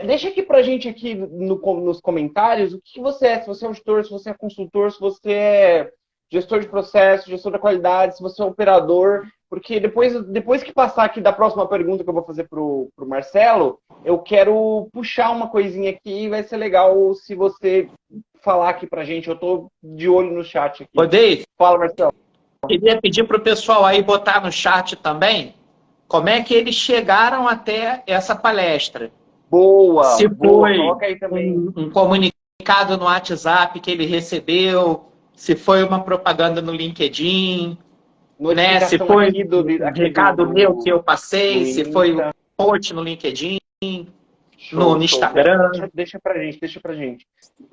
Deixa aqui pra gente aqui nos comentários o que você é, se você é auditor, se você é consultor, se você é gestor de processo, gestor da qualidade, se você é operador, porque depois que passar aqui da próxima pergunta que eu vou fazer pro Marcelo, eu quero puxar uma coisinha aqui e vai ser legal se você falar aqui pra gente. Eu tô de olho no chat aqui. Ô, Dave, fala, Marcelo. Queria pedir pro pessoal aí botar no chat também como é que eles chegaram até essa palestra. Boa! Se boa, foi um comunicado no WhatsApp que ele recebeu, se foi uma propaganda no LinkedIn, né? Se Notificação foi aqui aqui recado meu que eu passei, se foi um Insta. post no LinkedIn, Show, no show. Instagram. Deixa pra gente, deixa pra gente.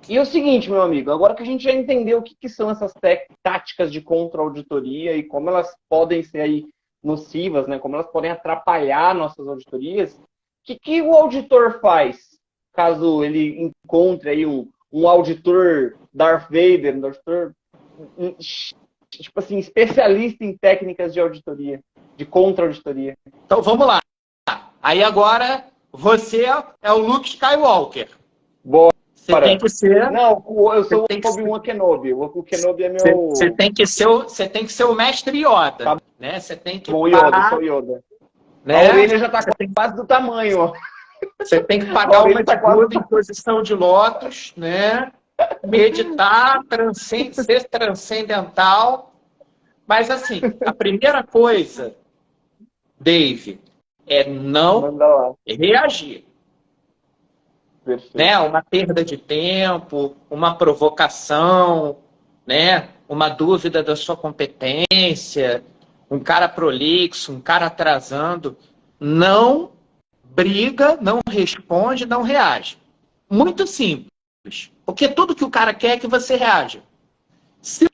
E é o seguinte, meu amigo, agora que a gente já entendeu o que são essas táticas de contra-auditoria e como elas podem ser aí nocivas, né? Como elas podem atrapalhar nossas auditorias, o que o auditor faz caso ele encontre aí um auditor Darth Vader, um auditor, tipo assim, especialista em técnicas de auditoria, de contra-auditoria? Então vamos lá. Aí agora você é o Luke Skywalker. Bora. Você tem que ser. Não, eu sou o Obi-Wan Kenobi. O Kenobi é meu. Você tem que ser o mestre Yoda. Tá né? Você tem que bom, parar, Yoda, sou Yoda. né? A orelha já tá tem, quase do tamanho, ó. Você tem que pagar uma tá de Buda em posição de lótus, né? Meditar, ser transcendental. Mas assim, a primeira coisa, Dave, é não Manda lá. reagir. Perfeito. Né? Uma perda de tempo, uma provocação, né? Uma dúvida da sua competência, um cara prolixo, um cara atrasando. Não briga, não responde, não reage. Muito simples. Porque tudo que o cara quer é que você reaja. Se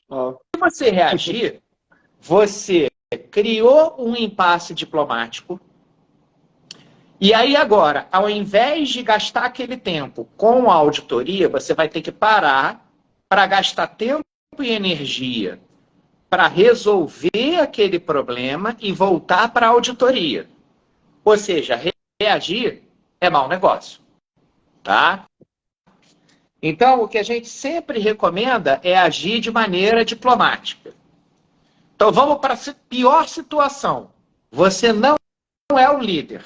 você reagir, você criou um impasse diplomático. E aí agora, ao invés de gastar aquele tempo com a auditoria, você vai ter que parar para gastar tempo e energia para resolver aquele problema e voltar para a auditoria. Ou seja, reagir é mau negócio. Tá? Então, o que a gente sempre recomenda é agir de maneira diplomática. Então, vamos para a pior situação. Você não é o líder.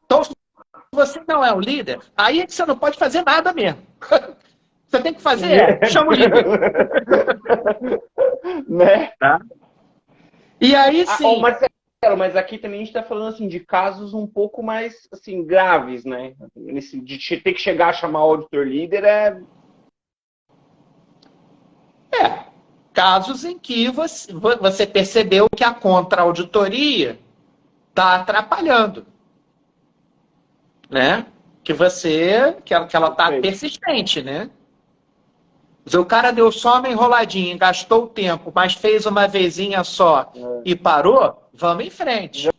Então, se você não é o líder, aí é que você não pode fazer nada mesmo. Você tem que fazer chama o líder. Né? Tá? E aí sim. Marcelo, mas aqui também a gente está falando assim, de casos um pouco mais assim, graves, né? De ter que chegar a chamar o auditor líder casos em que você percebeu que a contra-auditoria está atrapalhando. Né? Que ela está persistente, né? Se o cara deu só uma enroladinha, gastou o tempo, mas fez uma vezinha só e parou, vamos em frente.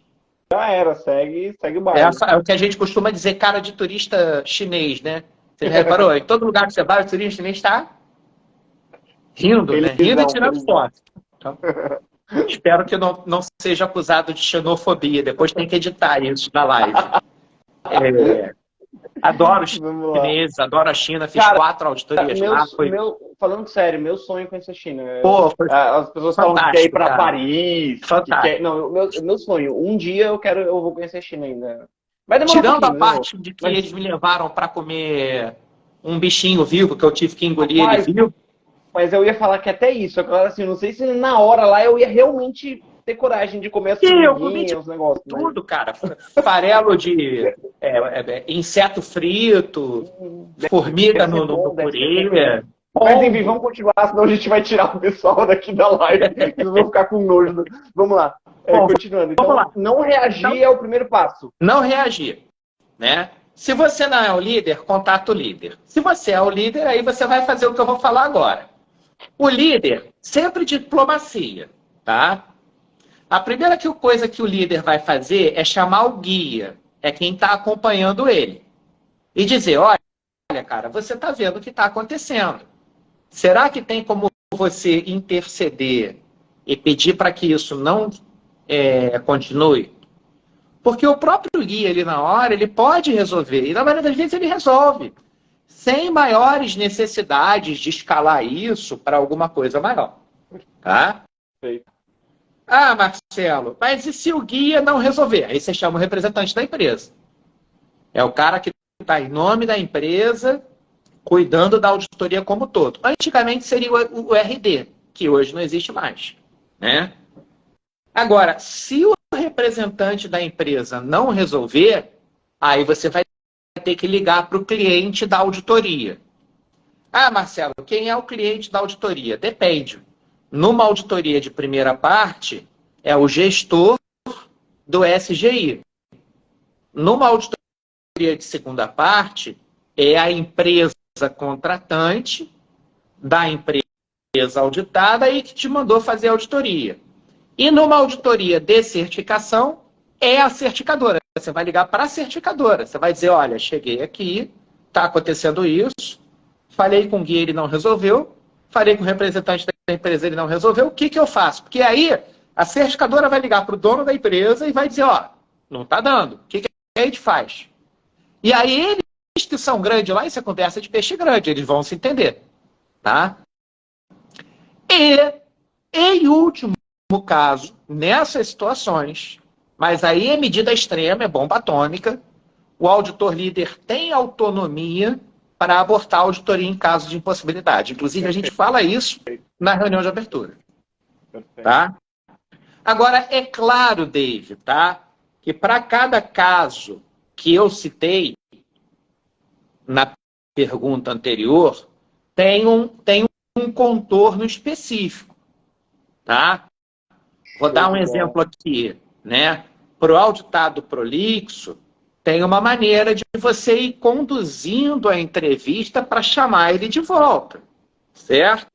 Já era, segue o baile. É o que a gente costuma dizer, cara de turista chinês, né? Você já reparou? Em todo lugar que você vai, o turista chinês está rindo, né? Rindo e tirando foto. Então, espero que não seja acusado de xenofobia. Depois tem que editar isso na live. Adoro os chineses, adoro a China, fiz 4 auditorias lá. Falando sério, meu sonho é conhecer a China. Pô, as pessoas falam que quer ir para Paris. Fantástico. Meu sonho, um dia eu vou conhecer a China ainda. Vai demorar Tirando a parte de que eles me levaram para comer um bichinho vivo, que eu tive que engolir ele vivo. Mas eu ia falar que até isso, assim, não sei se na hora lá eu ia realmente ter coragem de comer as formiguinhas, os negócios. Tudo, cara. Farelo de inseto frito, formiga no purê. Mas enfim, vamos continuar, senão a gente vai tirar o pessoal daqui da live. Eles vão ficar com nojo. Vamos lá. Continuando. Então, não reagir é o primeiro passo. Não reagir. Né? Se você não é o líder, contata o líder. Se você é o líder, aí você vai fazer o que eu vou falar agora. O líder, sempre de diplomacia. Tá? A primeira coisa que o líder vai fazer é chamar o guia. É quem está acompanhando ele. E dizer, olha, cara, você está vendo o que está acontecendo. Será que tem como você interceder e pedir para que isso não continue? Porque o próprio guia ali na hora, ele pode resolver. E na maioria das vezes ele resolve. Sem maiores necessidades de escalar isso para alguma coisa maior. Tá? Perfeito. Ah, Marcelo, mas e se o guia não resolver? Aí você chama o representante da empresa. É o cara que está em nome da empresa, cuidando da auditoria como um todo. Antigamente seria o RD, que hoje não existe mais. Né? Agora, se o representante da empresa não resolver, aí você vai ter que ligar para o cliente da auditoria. Ah, Marcelo, quem é o cliente da auditoria? Depende. Numa auditoria de primeira parte, é o gestor do SGI. Numa auditoria de segunda parte, é a empresa contratante da empresa auditada e que te mandou fazer a auditoria. E numa auditoria de certificação, é a certificadora. Você vai ligar para a certificadora. Você vai dizer, olha, cheguei aqui, está acontecendo isso, falei com o Gui, ele não resolveu, falei com o representante da empresa, ele não resolveu, o que, que eu faço? Porque aí a certificadora vai ligar para o dono da empresa e vai dizer, ó, não está dando, o que, que a gente faz? E aí eles que são grandes lá, isso é conversa de peixe grande, eles vão se entender. Tá? E, em último caso, nessas situações, mas aí é medida extrema, é bomba atômica, o auditor líder tem autonomia para abortar a auditoria em caso de impossibilidade. Inclusive, a gente fala isso na reunião de abertura. Tá? Agora, é claro, Dave, tá? Que para cada caso que eu citei na pergunta anterior, tem um contorno específico. Tá? Vou dar um exemplo aqui. Né? Para o auditado prolixo, tem uma maneira de você ir conduzindo a entrevista para chamar ele de volta. Certo?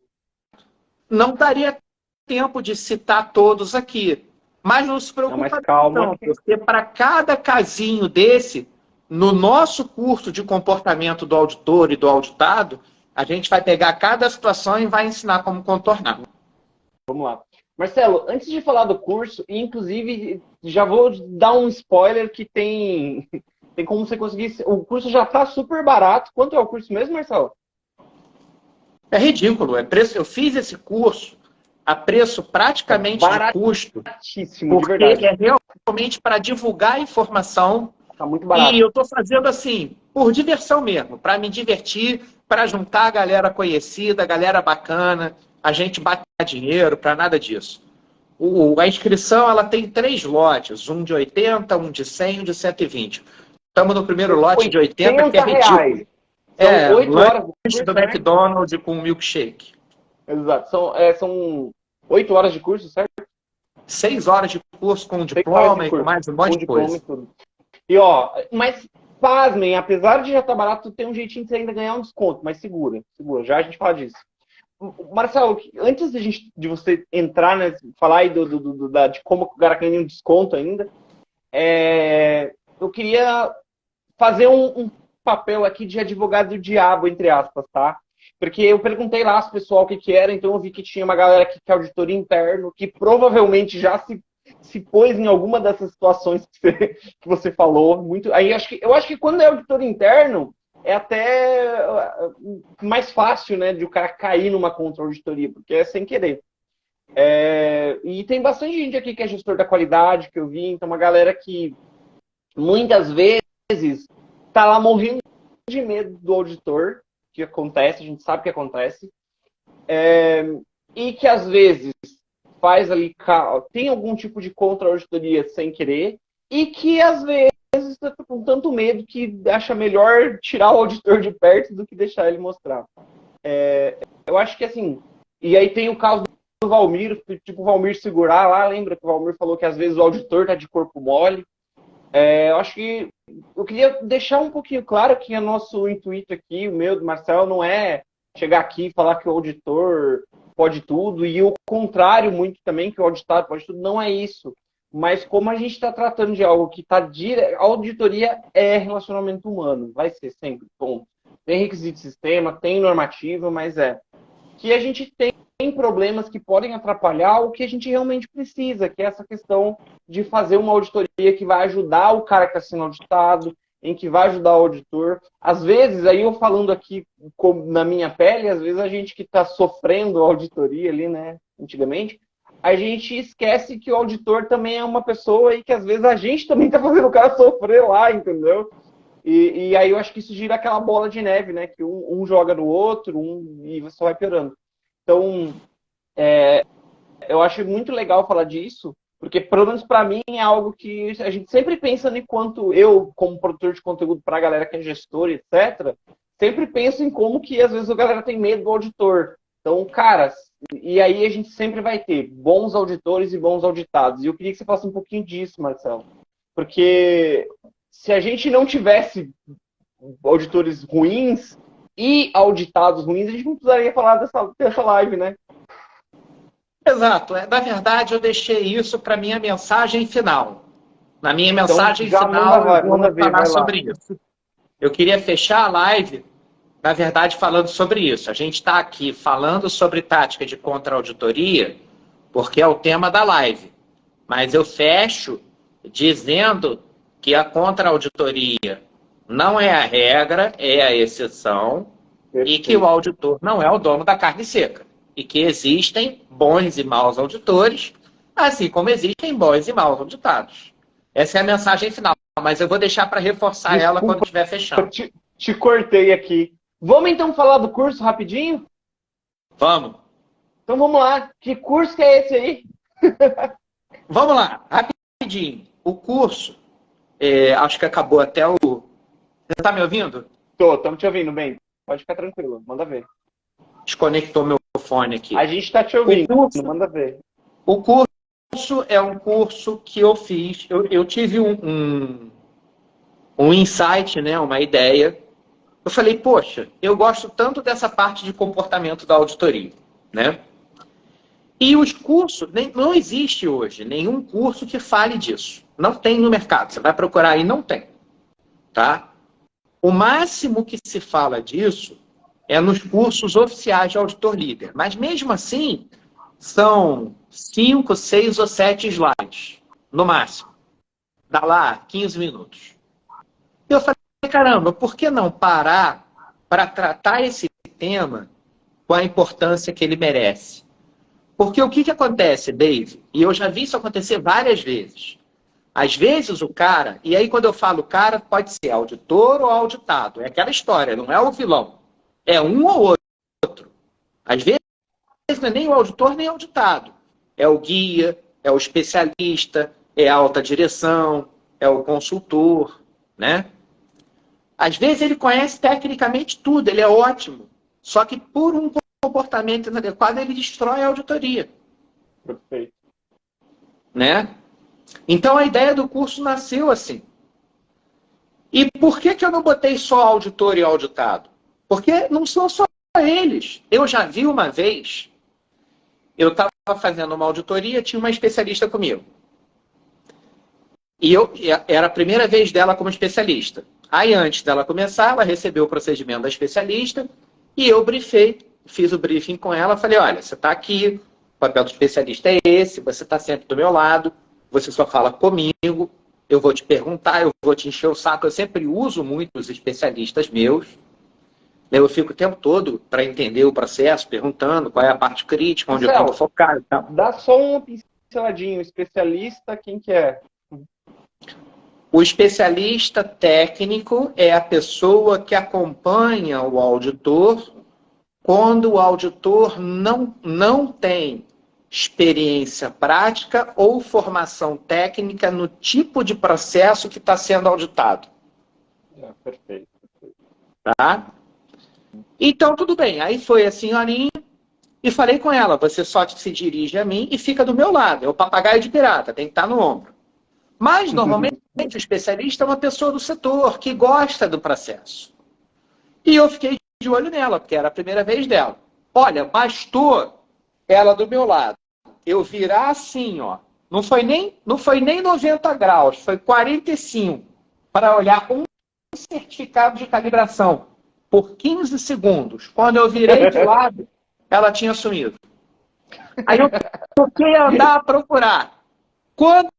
Não daria tempo de citar todos aqui. Mas não se preocupe, mas calma, não, porque para cada casinho desse, no nosso curso de comportamento do auditor e do auditado, a gente vai pegar cada situação e vai ensinar como contornar. Vamos lá. Marcelo, antes de falar do curso, inclusive, já vou dar um spoiler que tem como você conseguir... O curso já está super barato. Quanto é o curso mesmo, Marcelo? É ridículo. É preço, eu fiz esse curso a preço praticamente de custo, porque é realmente para divulgar a informação. Tá muito barato. E eu estou fazendo assim, por diversão mesmo, para me divertir, para juntar a galera conhecida, a galera bacana, a gente bater dinheiro, para nada disso. A inscrição ela tem 3 lotes, um de 80, um de 100 e um de 120. Estamos no primeiro lote de 80, que é ridículo. São 8 horas de curso do McDonald's com milkshake. Exato. São 8 horas de curso, certo? 6 horas de curso com diploma e com mais um monte de coisa. E ó, mas pasmem, apesar de já estar barato, tem um jeitinho de você ainda ganhar um desconto, mas segura, já a gente fala disso. Marcelo, antes de você entrar, né, falar aí de como o cara ganha um desconto ainda, eu queria fazer um papel aqui de advogado do diabo, entre aspas, tá? Porque eu perguntei lá pro pessoal o que era, então eu vi que tinha uma galera que é auditor interno, que provavelmente já se pôs em alguma dessas situações que você falou. Aí eu acho que quando é auditor interno, é até mais fácil, né, de o cara cair numa contra-auditoria, porque é sem querer. E tem bastante gente aqui que é gestor da qualidade, que eu vi, então uma galera que muitas vezes tá lá morrendo de medo do auditor, que acontece, a gente sabe que acontece, e que às vezes faz ali, tem algum tipo de contra-auditoria sem querer, e que às vezes está com tanto medo que acha melhor tirar o auditor de perto do que deixar ele mostrar. Eu acho que assim, e aí tem o caso do Valmir, tipo o Valmir segurar lá, lembra que o Valmir falou que às vezes o auditor tá de corpo mole. Eu acho que eu queria deixar um pouquinho claro que o nosso intuito aqui, o meu, do Marcelo, não é chegar aqui e falar que o auditor pode tudo, e o contrário muito também, que o auditado pode tudo, não é isso. Mas como a gente está tratando de algo que está direto, a auditoria é relacionamento humano, vai ser sempre. Bom, tem requisito de sistema, tem normativa, mas que a gente tem problemas que podem atrapalhar o que a gente realmente precisa, que é essa questão de fazer uma auditoria que vai ajudar o cara que está sendo auditado, em que vai ajudar o auditor. Às vezes, aí eu falando aqui na minha pele, às vezes a gente que está sofrendo a auditoria ali, né, antigamente, a gente esquece que o auditor também é uma pessoa e que às vezes a gente também está fazendo o cara sofrer lá, entendeu? E aí eu acho que isso gira aquela bola de neve, né, que um joga no outro, e você só vai piorando. Então, eu acho muito legal falar disso, porque, pelo menos para mim, é algo que a gente sempre pensa enquanto eu, como produtor de conteúdo para a galera que é gestor, etc., sempre penso em como que às vezes a galera tem medo do auditor. Então, cara, e aí a gente sempre vai ter bons auditores e bons auditados. E eu queria que você falasse um pouquinho disso, Marcelo. Porque se a gente não tivesse auditores ruins e auditados ruins, a gente não precisaria falar dessa live, né? Exato. Na verdade, eu deixei isso para minha mensagem final. Na minha mensagem final, eu vou falar sobre isso. Eu queria fechar a live, na verdade, falando sobre isso. A gente está aqui falando sobre tática de contra-auditoria, porque é o tema da live. Mas eu fecho dizendo que a contra-auditoria não é a regra, é a exceção, e que o auditor não é o dono da carne seca. E que existem bons e maus auditores, assim como existem bons e maus auditados. Essa é a mensagem final, mas eu vou deixar para reforçar ela quando estiver fechando. Te cortei aqui. Vamos então falar do curso rapidinho? Vamos. Então vamos lá. Que curso que é esse aí? Vamos lá, rapidinho. O curso, acho que acabou até o... Você está me ouvindo? Estamos te ouvindo bem. Pode ficar tranquilo, manda ver. Desconectou meu fone aqui. A gente está te ouvindo, manda ver. O curso é um curso que eu fiz. Eu tive um insight, né, uma ideia. Eu falei, poxa, eu gosto tanto dessa parte de comportamento da auditoria, né? E os cursos, não existe hoje nenhum curso que fale disso. Não tem no mercado. Você vai procurar aí, não tem. Tá? O máximo que se fala disso é nos cursos oficiais de auditor líder. Mas mesmo assim, são 5, 6 ou 7 slides, no máximo. Dá lá 15 minutos. Eu falei, caramba, por que não parar para tratar esse tema com a importância que ele merece? Porque o que acontece, Dave? E eu já vi isso acontecer várias vezes. Às vezes o cara, e aí quando eu falo cara, pode ser auditor ou auditado. É aquela história, não é o vilão. É um ou outro. Às vezes não é nem o auditor nem o auditado. É o guia, é o especialista, é a alta direção, é o consultor, né? Às vezes ele conhece tecnicamente tudo, ele é ótimo. Só que por um comportamento inadequado, ele destrói a auditoria. Perfeito. Né? Então a ideia do curso nasceu assim. E por que eu não botei só auditor e auditado? Porque não são só eles. Eu já vi uma vez, eu estava fazendo uma auditoria, tinha uma especialista comigo. E era a primeira vez dela como especialista. Aí antes dela começar, ela recebeu o procedimento da especialista e eu fiz o briefing com ela, falei, olha, você está aqui, o papel do especialista é esse, você está sempre do meu lado, você só fala comigo, eu vou te perguntar, eu vou te encher o saco, eu sempre uso muito os especialistas meus, eu fico o tempo todo para entender o processo, perguntando qual é a parte crítica, onde eu tenho que focar e tal. Dá só uma pinceladinha, o especialista, quem que é? O especialista técnico é a pessoa que acompanha o auditor quando o auditor não tem experiência prática ou formação técnica no tipo de processo que está sendo auditado. Perfeito. Tá? Então, tudo bem. Aí foi a senhorinha e falei com ela, você só se dirige a mim e fica do meu lado. É o papagaio de pirata, tem que estar no ombro. Mas, normalmente, o especialista é uma pessoa do setor que gosta do processo. E eu fiquei de olho nela, porque era a primeira vez dela. Olha, bastou ela do meu lado. Eu virar assim, ó. Não foi nem 90 graus, foi 45. Para olhar um certificado de calibração por 15 segundos. Quando eu virei de lado, ela tinha sumido. Aí eu toquei a andar a procurar. Quando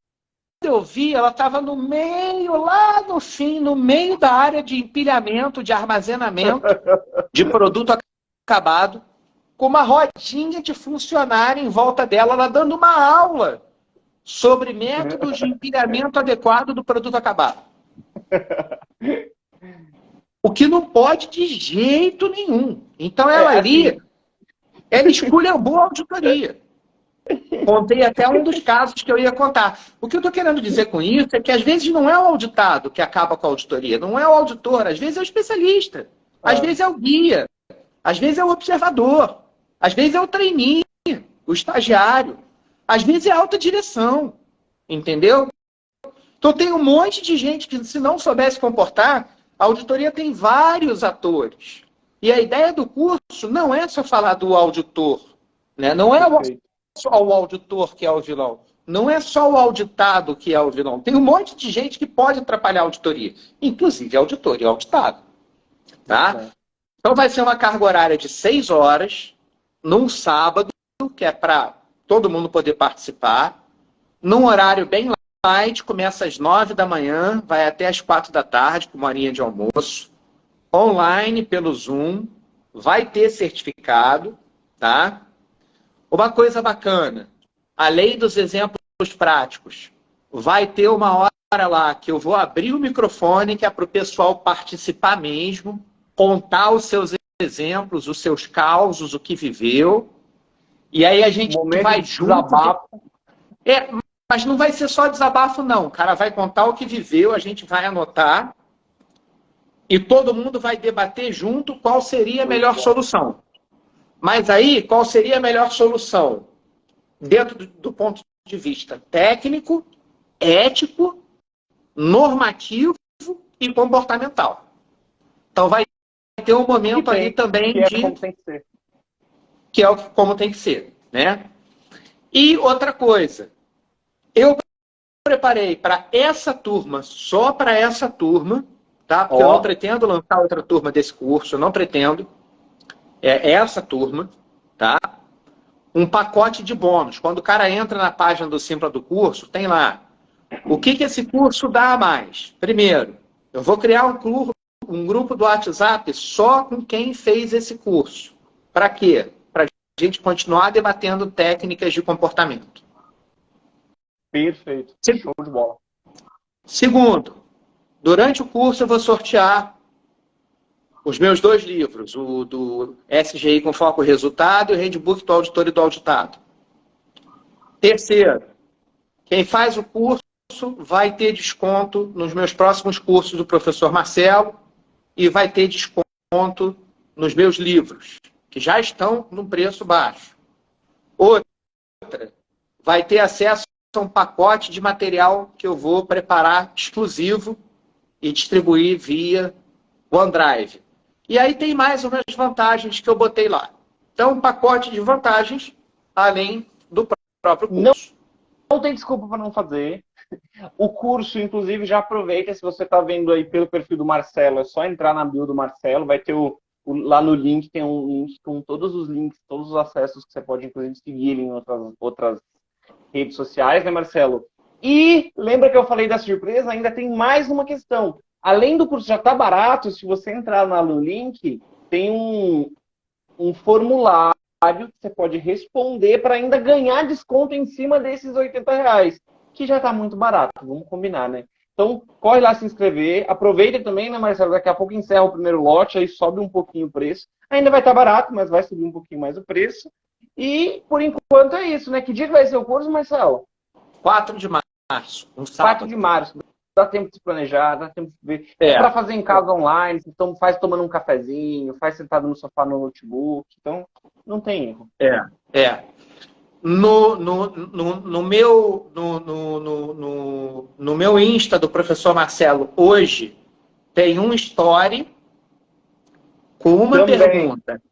eu vi, ela estava no meio, lá no fim, no meio da área de empilhamento, de armazenamento de produto acabado, com uma rodinha de funcionário em volta dela, ela dando uma aula sobre métodos de empilhamento adequado do produto acabado. O que não pode de jeito nenhum. Então ela ali, ela esculhambou a auditoria. Contei até um dos casos que eu ia contar. O que eu estou querendo dizer com isso é que às vezes não é o auditado que acaba com a auditoria, não é o auditor, às vezes é o especialista. Às vezes é o guia, às vezes é o observador, às vezes é o trainee, o estagiário, às vezes é a alta direção, entendeu? Então tem um monte de gente que, se não soubesse comportar, a auditoria tem vários atores. E a ideia do curso não é só falar do auditor, né? Não é só o auditor que é o vilão. Não é só o auditado que é o vilão. Tem um monte de gente que pode atrapalhar a auditoria, inclusive auditor e auditado. Tá? Então vai ser uma carga horária de 6 horas, num sábado, que é para todo mundo poder participar, num horário bem light, começa às 9 da manhã, vai até às 4 da tarde, com uma horinha de almoço, online pelo Zoom, vai ter certificado, tá? Uma coisa bacana, além dos exemplos práticos, vai ter uma hora lá que eu vou abrir o microfone, que é para o pessoal participar mesmo, contar os seus exemplos, os seus causos, o que viveu, e aí a gente vai junto. Mas não vai ser só desabafo, não. O cara vai contar o que viveu, a gente vai anotar, e todo mundo vai debater junto qual seria a melhor solução. Mas aí, qual seria a melhor solução? Dentro do ponto de vista técnico, ético, normativo e comportamental. Então vai ter um momento ali também de... como tem que ser. Que é como tem que ser, né? E outra coisa, eu preparei para essa turma, só para essa turma, tá? Porque eu não pretendo lançar outra turma desse curso, eu não pretendo. É essa turma, tá? Um pacote de bônus. Quando o cara entra na página do Simpla do curso, tem lá o que esse curso dá a mais. Primeiro, eu vou criar um grupo do WhatsApp só com quem fez esse curso. Para quê? Para a gente continuar debatendo técnicas de comportamento. Perfeito. Show de bola. Segundo, durante o curso eu vou sortear os meus 2 livros, o do SGI com foco em resultado e o Handbook do auditor e do auditado. Terceiro, quem faz o curso vai ter desconto nos meus próximos cursos do professor Marcelo e vai ter desconto nos meus livros, que já estão num preço baixo. Outra, vai ter acesso a um pacote de material que eu vou preparar exclusivo e distribuir via OneDrive. E aí tem mais umas vantagens que eu botei lá. Então, um pacote de vantagens, além do próprio curso. Não tem desculpa para não fazer. O curso, inclusive, já aproveita. Se você está vendo aí pelo perfil do Marcelo, é só entrar na bio do Marcelo. Vai ter lá no link, tem um link com todos os links, todos os acessos que você pode, inclusive, seguir ele em outras redes sociais, né, Marcelo? E lembra que eu falei da surpresa? Ainda tem mais uma questão. Além do curso já estar barato, se você entrar lá no link, tem um formulário que você pode responder para ainda ganhar desconto em cima desses R$80, que já está muito barato, vamos combinar, né? Então, corre lá se inscrever, aproveita também, né, Marcelo? Daqui a pouco encerra o primeiro lote, aí sobe um pouquinho o preço. Ainda vai estar barato, mas vai subir um pouquinho mais o preço. E, por enquanto, é isso, né? Que dia que vai ser o curso, Marcelo? 4 de março, um sábado. 4 de março. Dá tempo de se planejar, dá tempo de ver. É para fazer em casa online, então faz tomando um cafezinho, faz sentado no sofá no notebook, então não tem erro. No meu Insta do professor Marcelo, hoje, tem um story com uma pergunta.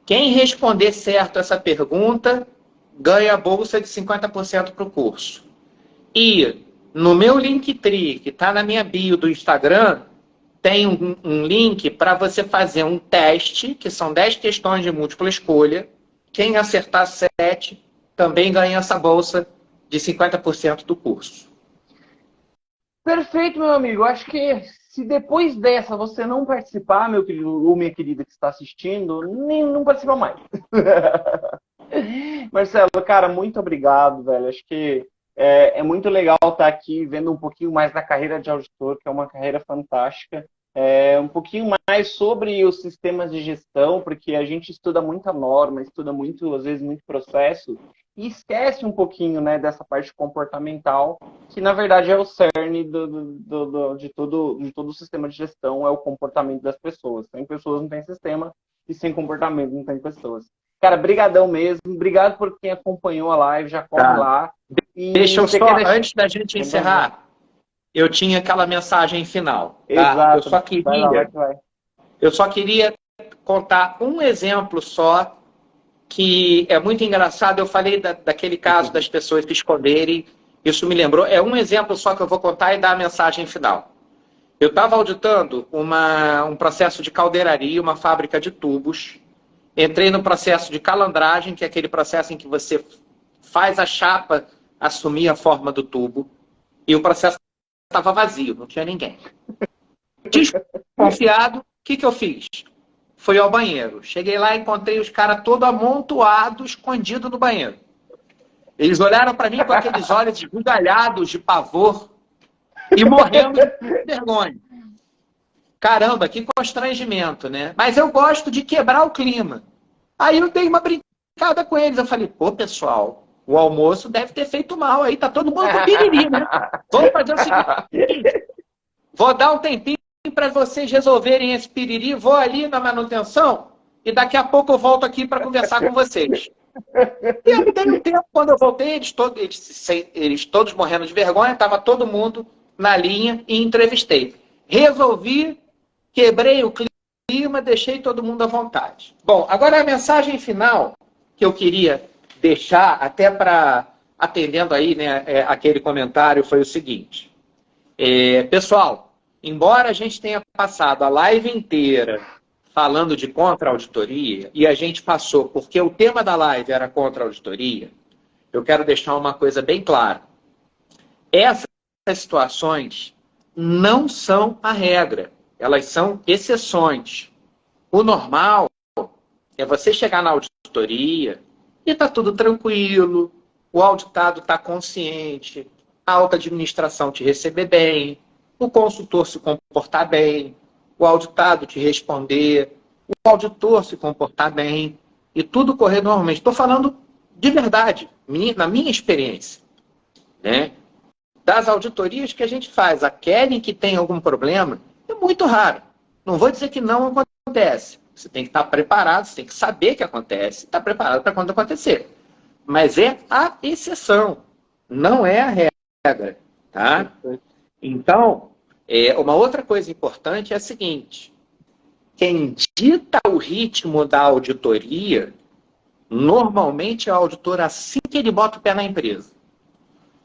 Quem responder certo essa pergunta, ganha a bolsa de 50% para o curso. E no meu Linktree, que está na minha bio do Instagram, tem um link para você fazer um teste, que são 10 questões de múltipla escolha. Quem acertar 7 também ganha essa bolsa de 50% do curso. Perfeito, meu amigo. Acho que se depois dessa você não participar, meu querido ou minha querida que está assistindo, nem não participa mais. Marcelo, cara, muito obrigado, velho. Acho que é muito legal estar aqui vendo um pouquinho mais da carreira de auditor, que é uma carreira fantástica. Um pouquinho mais sobre os sistemas de gestão, porque a gente estuda muita norma, estuda muito, às vezes, muito processo, e esquece um pouquinho, né, dessa parte comportamental, que na verdade é o cerne de todo o sistema de gestão, é o comportamento das pessoas. Sem pessoas não tem sistema, e sem comportamento não tem pessoas. Cara, brigadão mesmo, obrigado por quem acompanhou a live, já corre lá. E deixa eu só, deixar... antes da gente encerrar, eu tinha aquela mensagem final. Tá? Exato. Eu só queria contar um exemplo só, que é muito engraçado. Eu falei daquele caso das pessoas se esconderem, isso me lembrou. É um exemplo só que eu vou contar e dar a mensagem final. Eu estava auditando um processo de caldeiraria, uma fábrica de tubos. Entrei no processo de calandragem, que é aquele processo em que você faz a chapa assumir a forma do tubo, e o processo estava vazio, não tinha ninguém. Desconfiado, o que eu fiz? Fui ao banheiro. Cheguei lá e encontrei os caras todos amontoados, escondidos no banheiro. Eles olharam para mim com aqueles olhos esbugalhados de pavor e morrendo de vergonha. Caramba, que constrangimento, né? Mas eu gosto de quebrar o clima. Aí eu dei uma brincada com eles. Eu falei, pô, pessoal, o almoço deve ter feito mal aí. Tá todo mundo com piriri, né? Vamos fazer o seguinte. Vou dar um tempinho para vocês resolverem esse piriri, vou ali na manutenção e daqui a pouco eu volto aqui para conversar com vocês. E eu dei um tempo, quando eu voltei, eles todos morrendo de vergonha, estava todo mundo na linha e entrevistei. Resolvi, quebrei o clima, deixei todo mundo à vontade. Bom, agora a mensagem final que eu queria deixar, até para atendendo aí, né, aquele comentário, foi o seguinte. Pessoal, embora a gente tenha passado a live inteira falando de contra-auditoria, e a gente passou porque o tema da live era contra-auditoria, eu quero deixar uma coisa bem clara. Essas situações não são a regra, elas são exceções. O normal é você chegar na auditoria e está tudo tranquilo, o auditado está consciente, a alta administração te receber bem, o consultor se comportar bem, o auditado te responder, o auditor se comportar bem, e tudo correr normalmente. Estou falando de verdade, na minha experiência, né? Das auditorias que a gente faz, aquele que tem algum problema, é muito raro. Não vou dizer que não acontece. Você tem que estar preparado, você tem que saber que acontece, estar preparado para quando acontecer. Mas é a exceção, não é a regra, tá? Então, uma outra coisa importante é a seguinte: quem dita o ritmo da auditoria, normalmente é o auditor assim que ele bota o pé na empresa.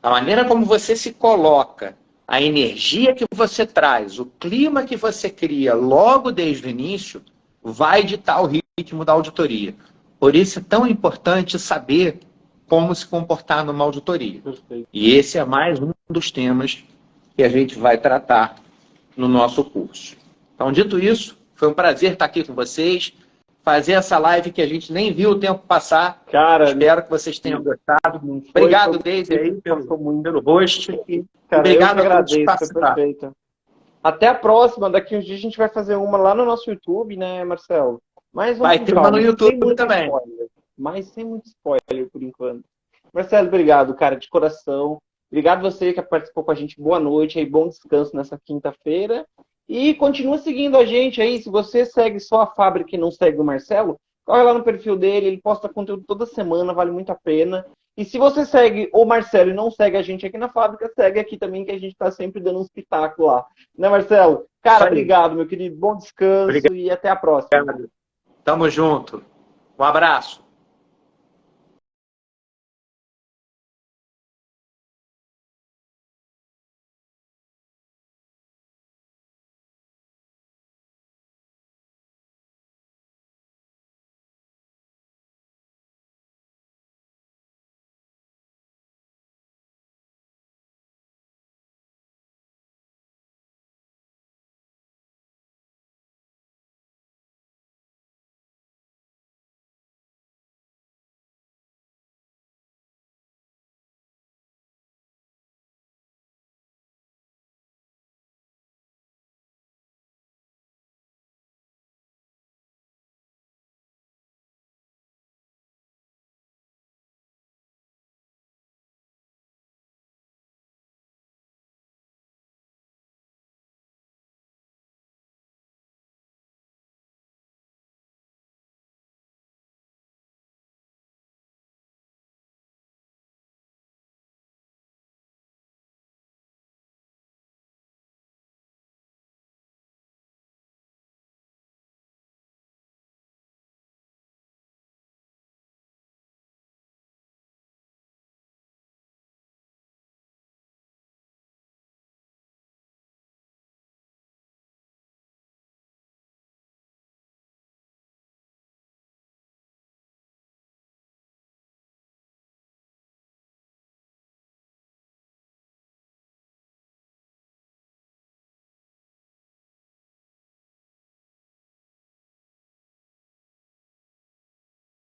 A maneira como você se coloca, a energia que você traz, o clima que você cria logo desde o início, vai ditar o ritmo da auditoria. Por isso é tão importante saber como se comportar numa auditoria. Perfeito. E esse é mais um dos temas que a gente vai tratar no nosso curso. Então, dito isso, foi um prazer estar aqui com vocês, fazer essa live que a gente nem viu o tempo passar. Cara, espero que vocês tenham gostado. Obrigado, Deise, aí, pelo host. Cara, obrigado a todos que participaram. Até a próxima. Daqui uns dias a gente vai fazer uma lá no nosso YouTube, né, Marcelo? Mas vai ter uma no YouTube também. Mas sem muito spoiler, por enquanto. Marcelo, obrigado, cara, de coração. Obrigado você que participou com a gente. Boa noite aí, bom descanso nessa quinta-feira. E continua seguindo a gente aí. Se você segue só a fábrica e não segue o Marcelo, corre lá no perfil dele, ele posta conteúdo toda semana, vale muito a pena. E se você segue o Marcelo e não segue a gente aqui na fábrica, segue aqui também, que a gente está sempre dando um espetáculo lá. Né, Marcelo? Cara, obrigado, meu querido. Bom descanso e até a próxima. Tamo junto. Um abraço.